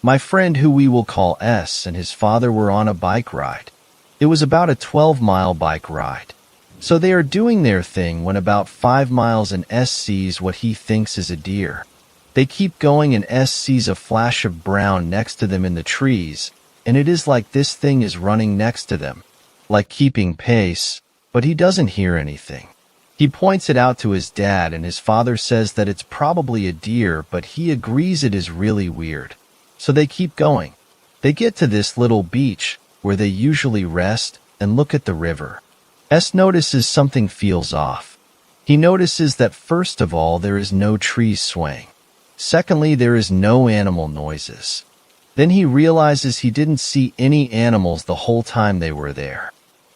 My friend, who we will call S, and his father were on a bike ride. It was about a 12-mile bike ride. So they are doing their thing when about 5 miles and S sees what he thinks is a deer. They keep going and S sees a flash of brown next to them in the trees, and it is like this thing is running next to them, like keeping pace, but he doesn't hear anything. He points it out to his dad, and his father says that it's probably a deer, but he agrees it is really weird. So they keep going. They get to this little beach where they usually rest and look at the river. S notices something feels off. He notices that first of all, there is no trees swaying. Secondly, there is no animal noises. Then he realizes he didn't see any animals the whole time they were there,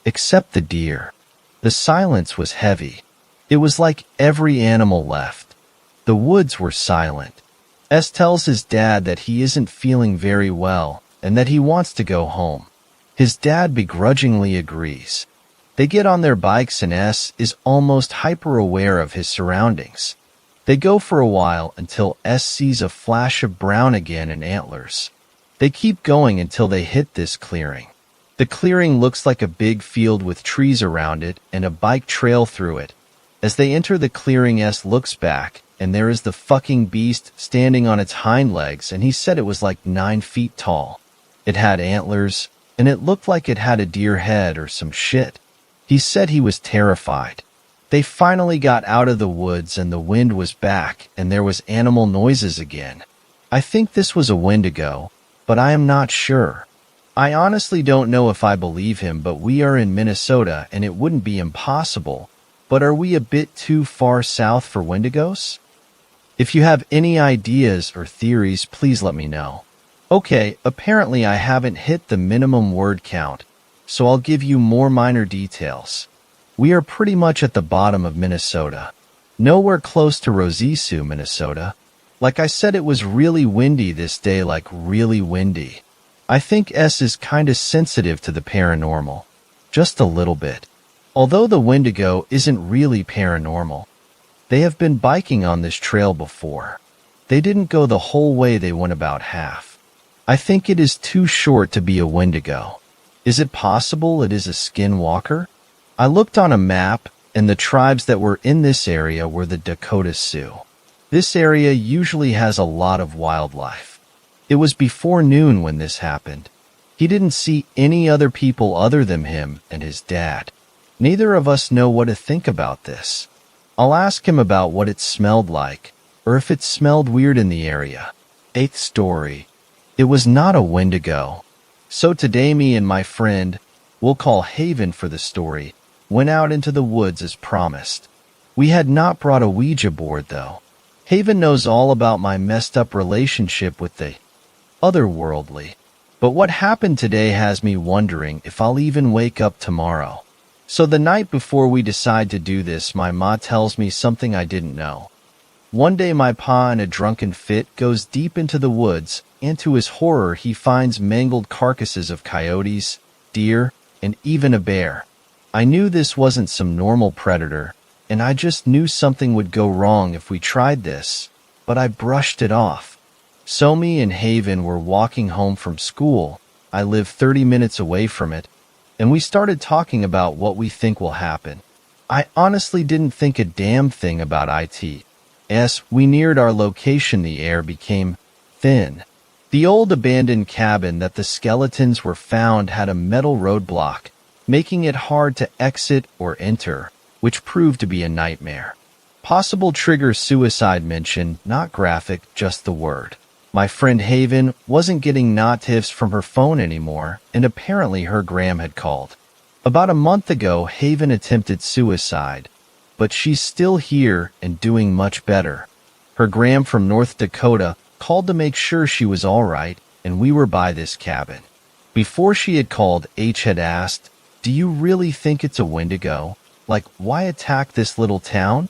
except the deer. The silence was heavy. It was like every animal left. The woods were silent. S tells his dad that he isn't feeling very well and that he wants to go home. His dad begrudgingly agrees. They get on their bikes and S is almost hyper-aware of his surroundings. They go for a while until S sees a flash of brown again and antlers. They keep going until they hit this clearing. The clearing looks like a big field with trees around it and a bike trail through it. As they enter the clearing, S looks back, and there is the fucking beast standing on its hind legs, and he said it was like 9 feet tall. It had antlers, and it looked like it had a deer head or some shit. He said he was terrified. They finally got out of the woods and the wind was back and there was animal noises again. I think this was a Wendigo, but I am not sure. I honestly don't know if I believe him, but we are in Minnesota and it wouldn't be impossible. But are we a bit too far south for Wendigos? If you have any ideas or theories, please let me know. Okay, apparently I haven't hit the minimum word count, so I'll give you more minor details. We are pretty much at the bottom of Minnesota. Nowhere close to Rosisu, Minnesota. Like I said, it was really windy this day, like really windy. I think S is kinda sensitive to the paranormal. Just a little bit. Although the Windigo isn't really paranormal. They have been biking on this trail before. They didn't go the whole way, they went about half. I think it is too short to be a Windigo. Is it possible it is a Skinwalker? I looked on a map, and the tribes that were in this area were the Dakota Sioux. This area usually has a lot of wildlife. It was before noon when this happened. He didn't see any other people other than him and his dad. Neither of us know what to think about this. I'll ask him about what it smelled like, or if it smelled weird in the area. 8th story. It was not a Wendigo. So today me and my friend, we'll call Haven for the story, went out into the woods as promised. We had not brought a Ouija board though. Haven knows all about my messed up relationship with the otherworldly. But what happened today has me wondering if I'll even wake up tomorrow. So the night before we decide to do this, my ma tells me something I didn't know. One day my pa, in a drunken fit, goes deep into the woods, and to his horror he finds mangled carcasses of coyotes, deer, and even a bear. I knew this wasn't some normal predator, and I just knew something would go wrong if we tried this, but I brushed it off. So me and Haven were walking home from school. I live 30 minutes away from it, and we started talking about what we think will happen. I honestly didn't think a damn thing about it. As we neared our location, the air became thin. The old abandoned cabin that the skeletons were found had a metal roadblock, making it hard to exit or enter, which proved to be a nightmare. Possible trigger: suicide mention, not graphic, just the word. My friend Haven wasn't getting notifs from her phone anymore, and apparently her gram had called. About a month ago, Haven attempted suicide, but she's still here and doing much better. Her gram from North Dakota called to make sure she was all right, and we were by this cabin. Before she had called, H had asked, "Do you really think it's a Wendigo? Like, why attack this little town?"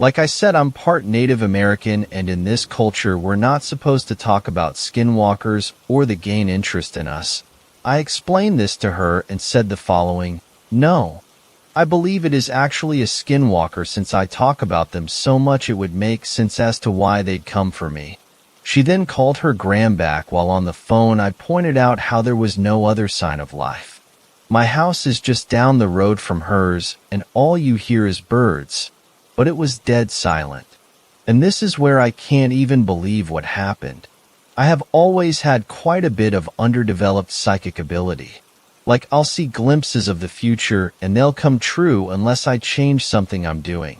Like I said, I'm part Native American, and in this culture, we're not supposed to talk about skinwalkers or the gain interest in us. I explained this to her and said the following: "No, I believe it is actually a skinwalker since I talk about them so much it would make sense as to why they'd come for me." She then called her gram back. While on the phone, I pointed out how there was no other sign of life. My house is just down the road from hers, and all you hear is birds. But it was dead silent. And this is where I can't even believe what happened. I have always had quite a bit of underdeveloped psychic ability. Like I'll see glimpses of the future and they'll come true unless I change something I'm doing.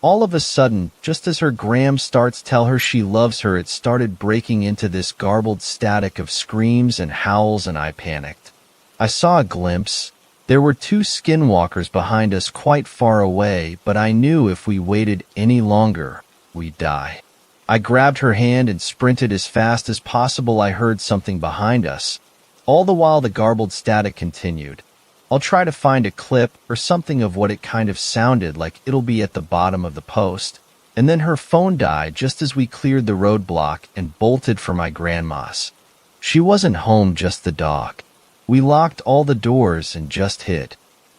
All of a sudden, just as her gram starts tell her she loves her, it started breaking into this garbled static of screams and howls, and I panicked. I saw a glimpse. There were two skinwalkers behind us quite far away, but I knew if we waited any longer, we'd die. I grabbed her hand and sprinted as fast as possible. I heard something behind us. All the while the garbled static continued. I'll try to find a clip or something of what it kind of sounded like. It'll be at the bottom of the post. And then her phone died just as we cleared the roadblock and bolted for my grandma's. She wasn't home, just the dog. We locked all the doors and just hid.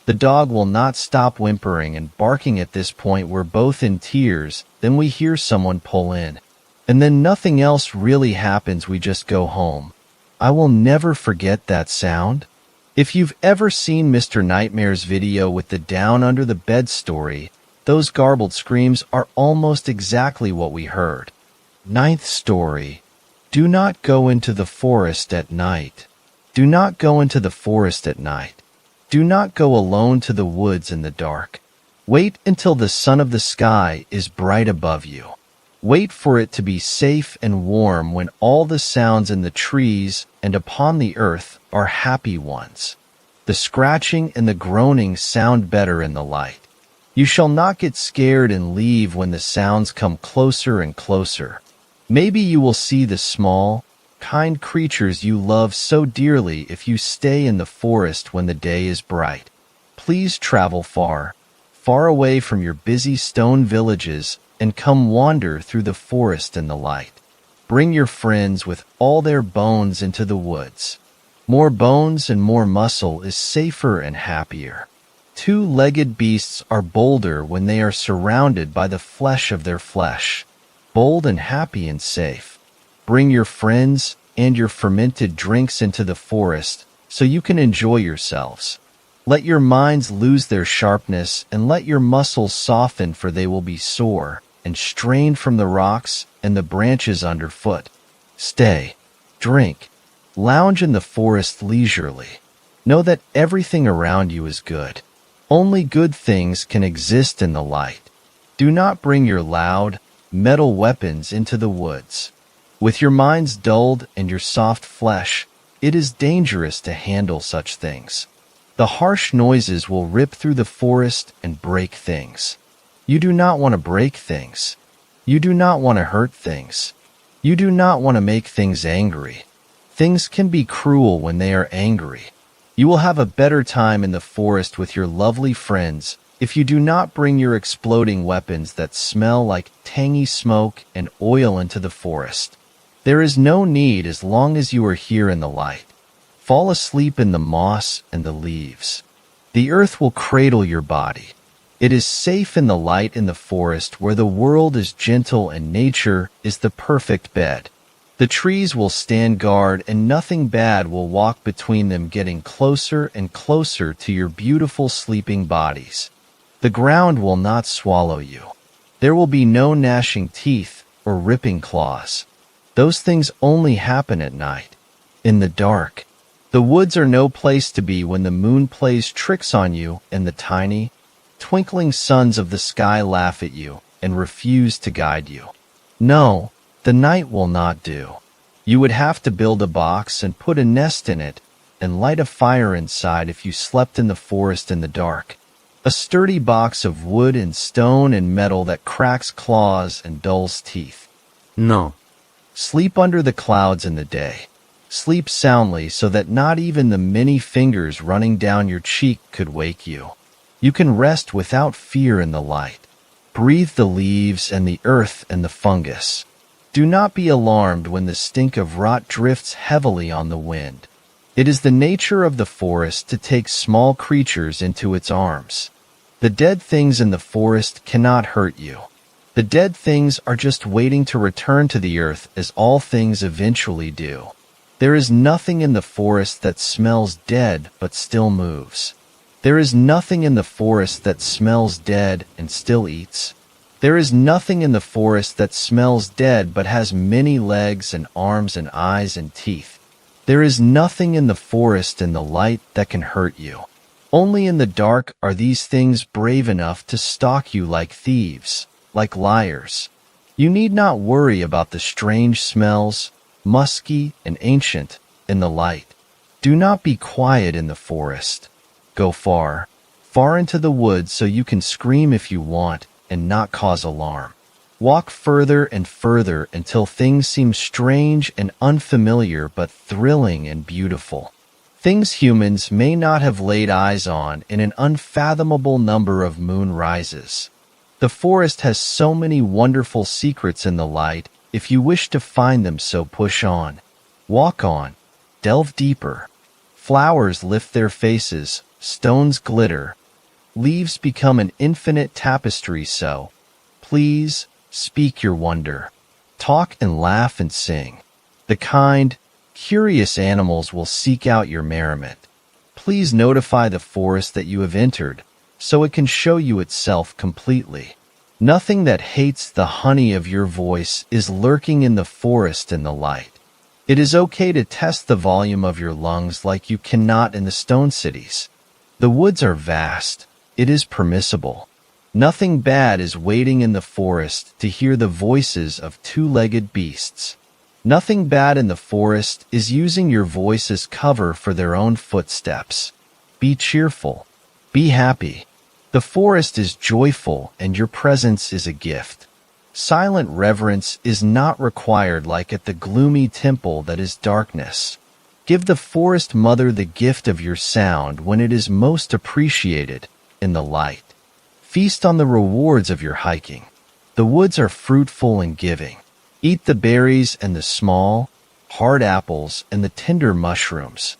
The dog will not stop whimpering and barking. At this point we're both in tears. Then we hear someone pull in. And then nothing else really happens. We just go home. I will never forget that sound. If you've ever seen Mr. Nightmare's video with the down under the bed story, those garbled screams are almost exactly what we heard. Ninth story. Do not go into the forest at night. Do not go into the forest at night. Do not go alone to the woods in the dark. Wait until the sun of the sky is bright above you. Wait for it to be safe and warm when all the sounds in the trees and upon the earth are happy ones. The scratching and the groaning sound better in the light. You shall not get scared and leave when the sounds come closer and closer. Maybe you will see the small, kind creatures you love so dearly if you stay in the forest when the day is bright. Please travel far, far away from your busy stone villages and come wander through the forest in the light. Bring your friends with all their bones into the woods. More bones and more muscle is safer and happier. Two-legged beasts are bolder when they are surrounded by the flesh of their flesh. Bold and happy and safe. Bring your friends and your fermented drinks into the forest so you can enjoy yourselves. Let your minds lose their sharpness and let your muscles soften, for they will be sore and strained from the rocks and the branches underfoot. Stay, drink, lounge in the forest leisurely. Know that everything around you is good. Only good things can exist in the light. Do not bring your loud, metal weapons into the woods. With your minds dulled and your soft flesh, it is dangerous to handle such things. The harsh noises will rip through the forest and break things. You do not want to break things. You do not want to hurt things. You do not want to make things angry. Things can be cruel when they are angry. You will have a better time in the forest with your lovely friends if you do not bring your exploding weapons that smell like tangy smoke and oil into the forest. There is no need as long as you are here in the light. Fall asleep in the moss and the leaves. The earth will cradle your body. It is safe in the light in the forest where the world is gentle and nature is the perfect bed. The trees will stand guard and nothing bad will walk between them, getting closer and closer to your beautiful sleeping bodies. The ground will not swallow you. There will be no gnashing teeth or ripping claws. Those things only happen at night, in the dark. The woods are no place to be when the moon plays tricks on you and the tiny, twinkling suns of the sky laugh at you and refuse to guide you. No, the night will not do. You would have to build a box and put a nest in it and light a fire inside if you slept in the forest in the dark. A sturdy box of wood and stone and metal that cracks claws and dulls teeth. No. Sleep under the clouds in the day. Sleep soundly so that not even the many fingers running down your cheek could wake you. You can rest without fear in the light. Breathe the leaves and the earth and the fungus. Do not be alarmed when the stink of rot drifts heavily on the wind. It is the nature of the forest to take small creatures into its arms. The dead things in the forest cannot hurt you. The dead things are just waiting to return to the earth, as all things eventually do. There is nothing in the forest that smells dead but still moves. There is nothing in the forest that smells dead and still eats. There is nothing in the forest that smells dead but has many legs and arms and eyes and teeth. There is nothing in the forest in the light that can hurt you. Only in the dark are these things brave enough to stalk you like thieves, like liars. You need not worry about the strange smells, musky and ancient, in the light. Do not be quiet in the forest. Go far, far into the woods so you can scream if you want and not cause alarm. Walk further and further until things seem strange and unfamiliar but thrilling and beautiful. Things humans may not have laid eyes on in an unfathomable number of moon rises. The forest has so many wonderful secrets in the light. If you wish to find them, so push on. Walk on. Delve deeper. Flowers lift their faces. Stones glitter. Leaves become an infinite tapestry, so please speak your wonder. Talk and laugh and sing. The kind, curious animals will seek out your merriment. Please notify the forest that you have entered, so it can show you itself completely. Nothing that hates the honey of your voice is lurking in the forest in the light. It is okay to test the volume of your lungs like you cannot in the stone cities. The woods are vast. It is permissible. Nothing bad is waiting in the forest to hear the voices of two-legged beasts. Nothing bad in the forest is using your voice as cover for their own footsteps. Be cheerful. Be happy. The forest is joyful and your presence is a gift. Silent reverence is not required like at the gloomy temple that is darkness. Give the forest mother the gift of your sound when it is most appreciated, in the light. Feast on the rewards of your hiking. The woods are fruitful and giving. Eat the berries and the small, hard apples and the tender mushrooms.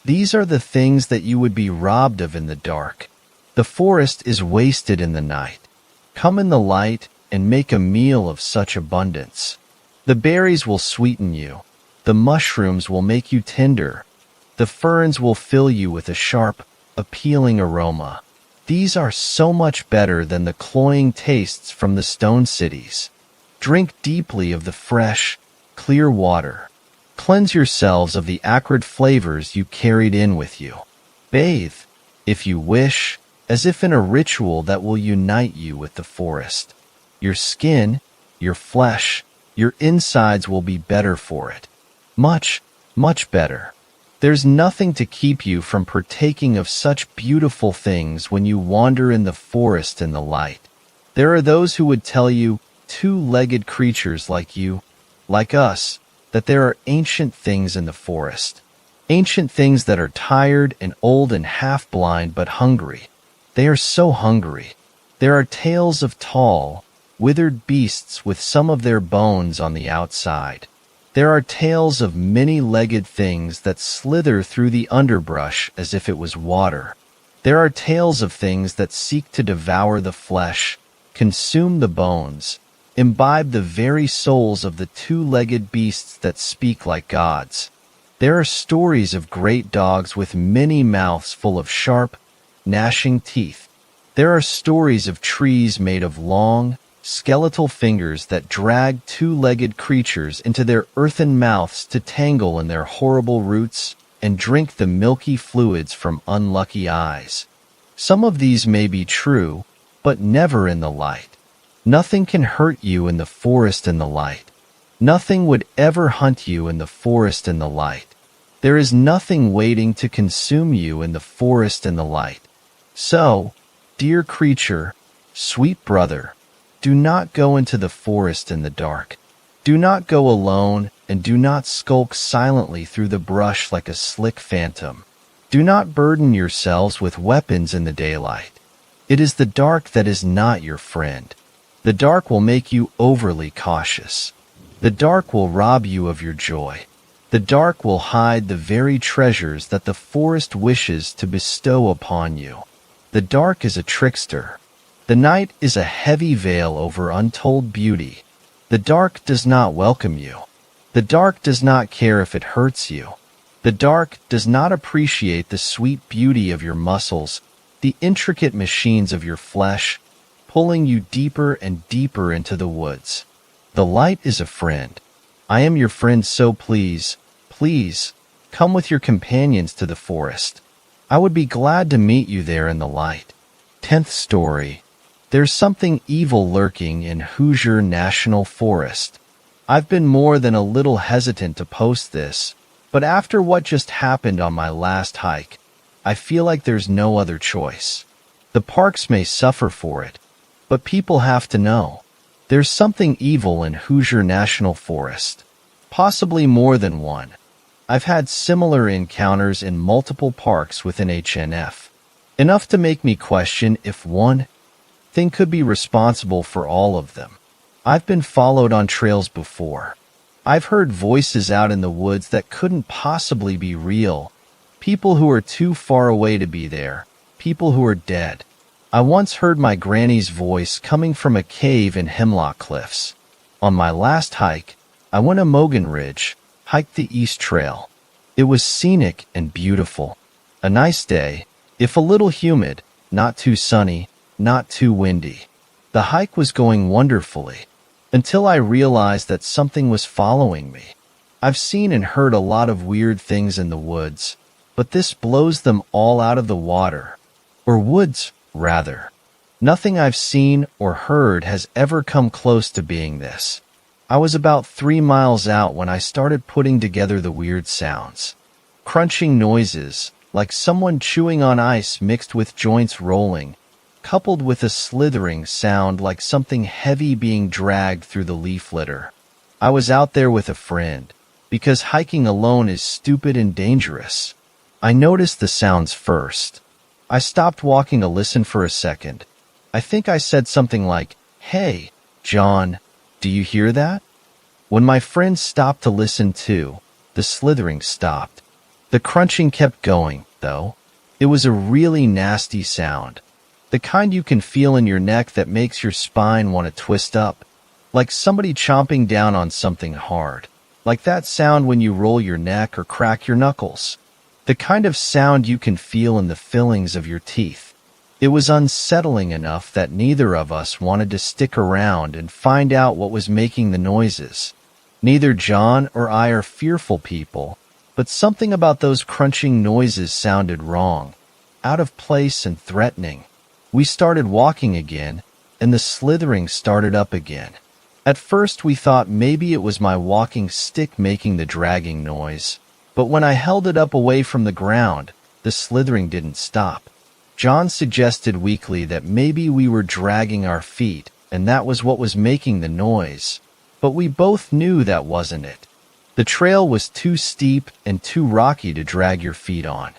These are the things that you would be robbed of in the dark. The forest is wasted in the night. Come in the light and make a meal of such abundance. The berries will sweeten you. The mushrooms will make you tender. The ferns will fill you with a sharp, appealing aroma. These are so much better than the cloying tastes from the stone cities. Drink deeply of the fresh, clear water. Cleanse yourselves of the acrid flavors you carried in with you. Bathe, if you wish, as if in a ritual that will unite you with the forest. Your skin, your flesh, your insides will be better for it. Much, much better. There's nothing to keep you from partaking of such beautiful things when you wander in the forest in the light. There are those who would tell you, two-legged creatures like you, like us, that there are ancient things in the forest. Ancient things that are tired and old and half-blind but hungry. They are so hungry. There are tales of tall, withered beasts with some of their bones on the outside. There are tales of many-legged things that slither through the underbrush as if it was water. There are tales of things that seek to devour the flesh, consume the bones, imbibe the very souls of the two-legged beasts that speak like gods. There are stories of great dogs with many mouths full of sharp, gnashing teeth. There are stories of trees made of long, skeletal fingers that drag two-legged creatures into their earthen mouths to tangle in their horrible roots and drink the milky fluids from unlucky eyes. Some of these may be true, but never in the light. Nothing can hurt you in the forest in the light. Nothing would ever hunt you in the forest in the light. There is nothing waiting to consume you in the forest in the light. So, dear creature, sweet brother, do not go into the forest in the dark. Do not go alone, and do not skulk silently through the brush like a slick phantom. Do not burden yourselves with weapons in the daylight. It is the dark that is not your friend. The dark will make you overly cautious. The dark will rob you of your joy. The dark will hide the very treasures that the forest wishes to bestow upon you. The dark is a trickster. The night is a heavy veil over untold beauty. The dark does not welcome you. The dark does not care if it hurts you. The dark does not appreciate the sweet beauty of your muscles, the intricate machines of your flesh, pulling you deeper and deeper into the woods. The light is a friend. I am your friend, so please, please, come with your companions to the forest. I would be glad to meet you there in the light. 10th story. There's something evil lurking in Hoosier National Forest. I've been more than a little hesitant to post this, but after what just happened on my last hike, I feel like there's no other choice. The parks may suffer for it, but people have to know. There's something evil in Hoosier National Forest. Possibly more than one. I've had similar encounters in multiple parks within HNF. Enough to make me question if one thing could be responsible for all of them. I've been followed on trails before. I've heard voices out in the woods that couldn't possibly be real. People who are too far away to be there. People who are dead. I once heard my granny's voice coming from a cave in Hemlock Cliffs. On my last hike, I went to Mogan Ridge, hiked the East Trail. It was scenic and beautiful. A nice day, if a little humid, not too sunny, not too windy. The hike was going wonderfully, until I realized that something was following me. I've seen and heard a lot of weird things in the woods, but this blows them all out of the water. Or woods, rather. Nothing I've seen or heard has ever come close to being this. I was about 3 miles out when I started putting together the weird sounds. Crunching noises, like someone chewing on ice mixed with joints rolling, coupled with a slithering sound like something heavy being dragged through the leaf litter. I was out there with a friend, because hiking alone is stupid and dangerous. I noticed the sounds first. I stopped walking to listen for a second. I think I said something like, "Hey, John, do you hear that?" When my friend stopped to listen too, the slithering stopped. The crunching kept going, though. It was a really nasty sound. The kind you can feel in your neck that makes your spine want to twist up. Like somebody chomping down on something hard. Like that sound when you roll your neck or crack your knuckles. The kind of sound you can feel in the fillings of your teeth. It was unsettling enough that neither of us wanted to stick around and find out what was making the noises. Neither John or I are fearful people, but something about those crunching noises sounded wrong, out of place and threatening. We started walking again, and the slithering started up again. At first we thought maybe it was my walking stick making the dragging noise, but when I held it up away from the ground, the slithering didn't stop. John suggested weakly that maybe we were dragging our feet, and that was what was making the noise, but we both knew that wasn't it. The trail was too steep and too rocky to drag your feet on.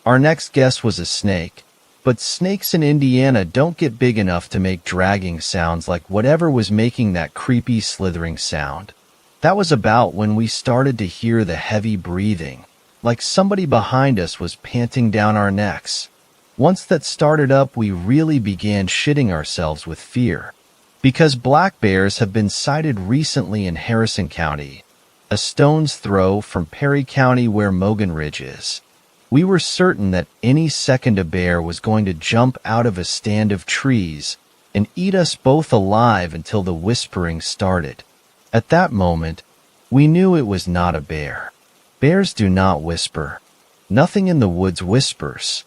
Our next guess was a snake, but snakes in Indiana don't get big enough to make dragging sounds like whatever was making that creepy slithering sound. That was about when we started to hear the heavy breathing, like somebody behind us was panting down our necks. Once that started up, we really began shitting ourselves with fear. Because black bears have been sighted recently in Harrison County, a stone's throw from Perry County where Mogan Ridge is. We were certain that any second a bear was going to jump out of a stand of trees and eat us both alive until the whispering started. At that moment, we knew it was not a bear. Bears do not whisper. Nothing in the woods whispers.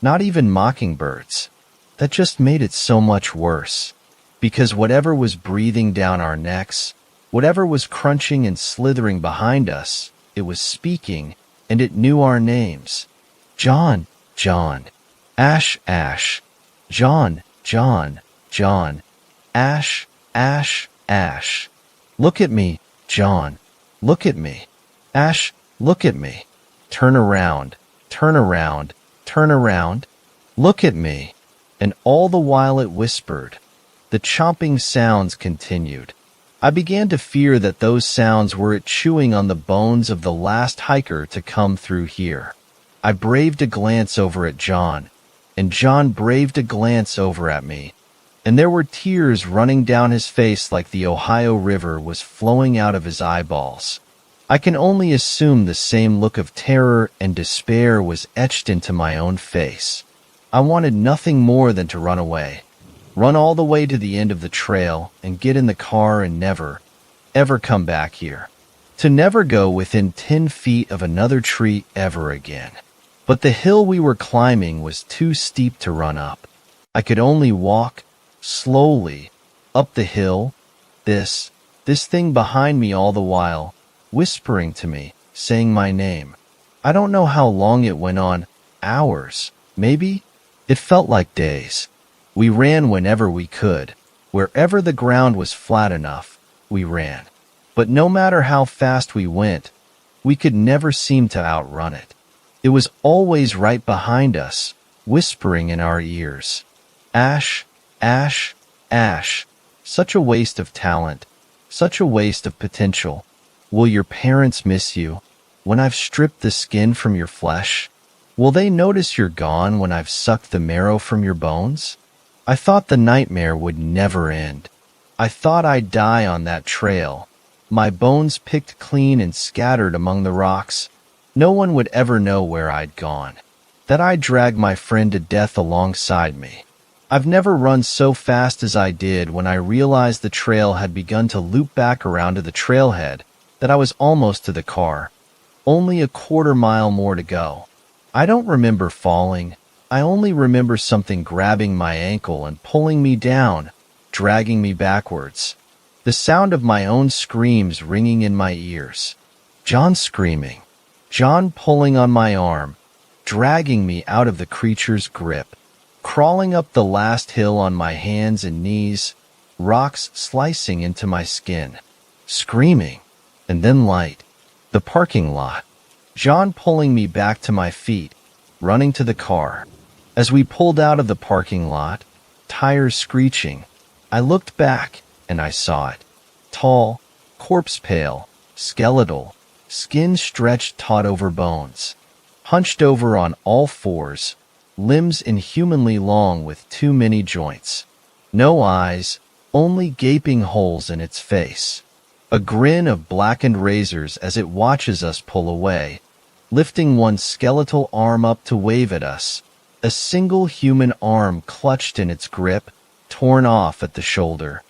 Not even mockingbirds. That just made it so much worse. Because whatever was breathing down our necks, whatever was crunching and slithering behind us, it was speaking, and it knew our names. John, John. Ash, Ash. John, John, John. Ash, Ash, Ash. Look at me, John. Look at me. Ash, look at me. Turn around, turn around, turn around. Look at me. And all the while it whispered. The chomping sounds continued. I began to fear that those sounds were it chewing on the bones of the last hiker to come through here. I braved a glance over at John, and John braved a glance over at me, and there were tears running down his face like the Ohio River was flowing out of his eyeballs. I can only assume the same look of terror and despair was etched into my own face. I wanted nothing more than to run away. Run all the way to the end of the trail and get in the car and never, ever come back here. To never go within 10 feet of another tree ever again. But the hill we were climbing was too steep to run up. I could only walk slowly up the hill, this thing behind me all the while, whispering to me, saying my name. I don't know how long it went on, hours, maybe? It felt like days. We ran whenever we could. Wherever the ground was flat enough, we ran. But no matter how fast we went, we could never seem to outrun it. It was always right behind us, whispering in our ears. Ash, Ash, Ash. Such a waste of talent. Such a waste of potential. Will your parents miss you when I've stripped the skin from your flesh? Will they notice you're gone when I've sucked the marrow from your bones? I thought the nightmare would never end. I thought I'd die on that trail, my bones picked clean and scattered among the rocks. No one would ever know where I'd gone, that I'd drag my friend to death alongside me. I've never run so fast as I did when I realized the trail had begun to loop back around to the trailhead, that I was almost to the car. Only a quarter-mile more to go. I don't remember falling. I only remember something grabbing my ankle and pulling me down, dragging me backwards. The sound of my own screams ringing in my ears. John screaming. John pulling on my arm, dragging me out of the creature's grip. Crawling up the last hill on my hands and knees, rocks slicing into my skin. Screaming. And then light. The parking lot. John pulling me back to my feet, running to the car. As we pulled out of the parking lot, tires screeching, I looked back and I saw it. Tall, corpse pale, skeletal, skin stretched taut over bones. Hunched over on all fours, limbs inhumanly long with too many joints. No eyes, only gaping holes in its face. A grin of blackened razors as it watches us pull away, lifting one skeletal arm up to wave at us. A single human arm clutched in its grip, torn off at the shoulder.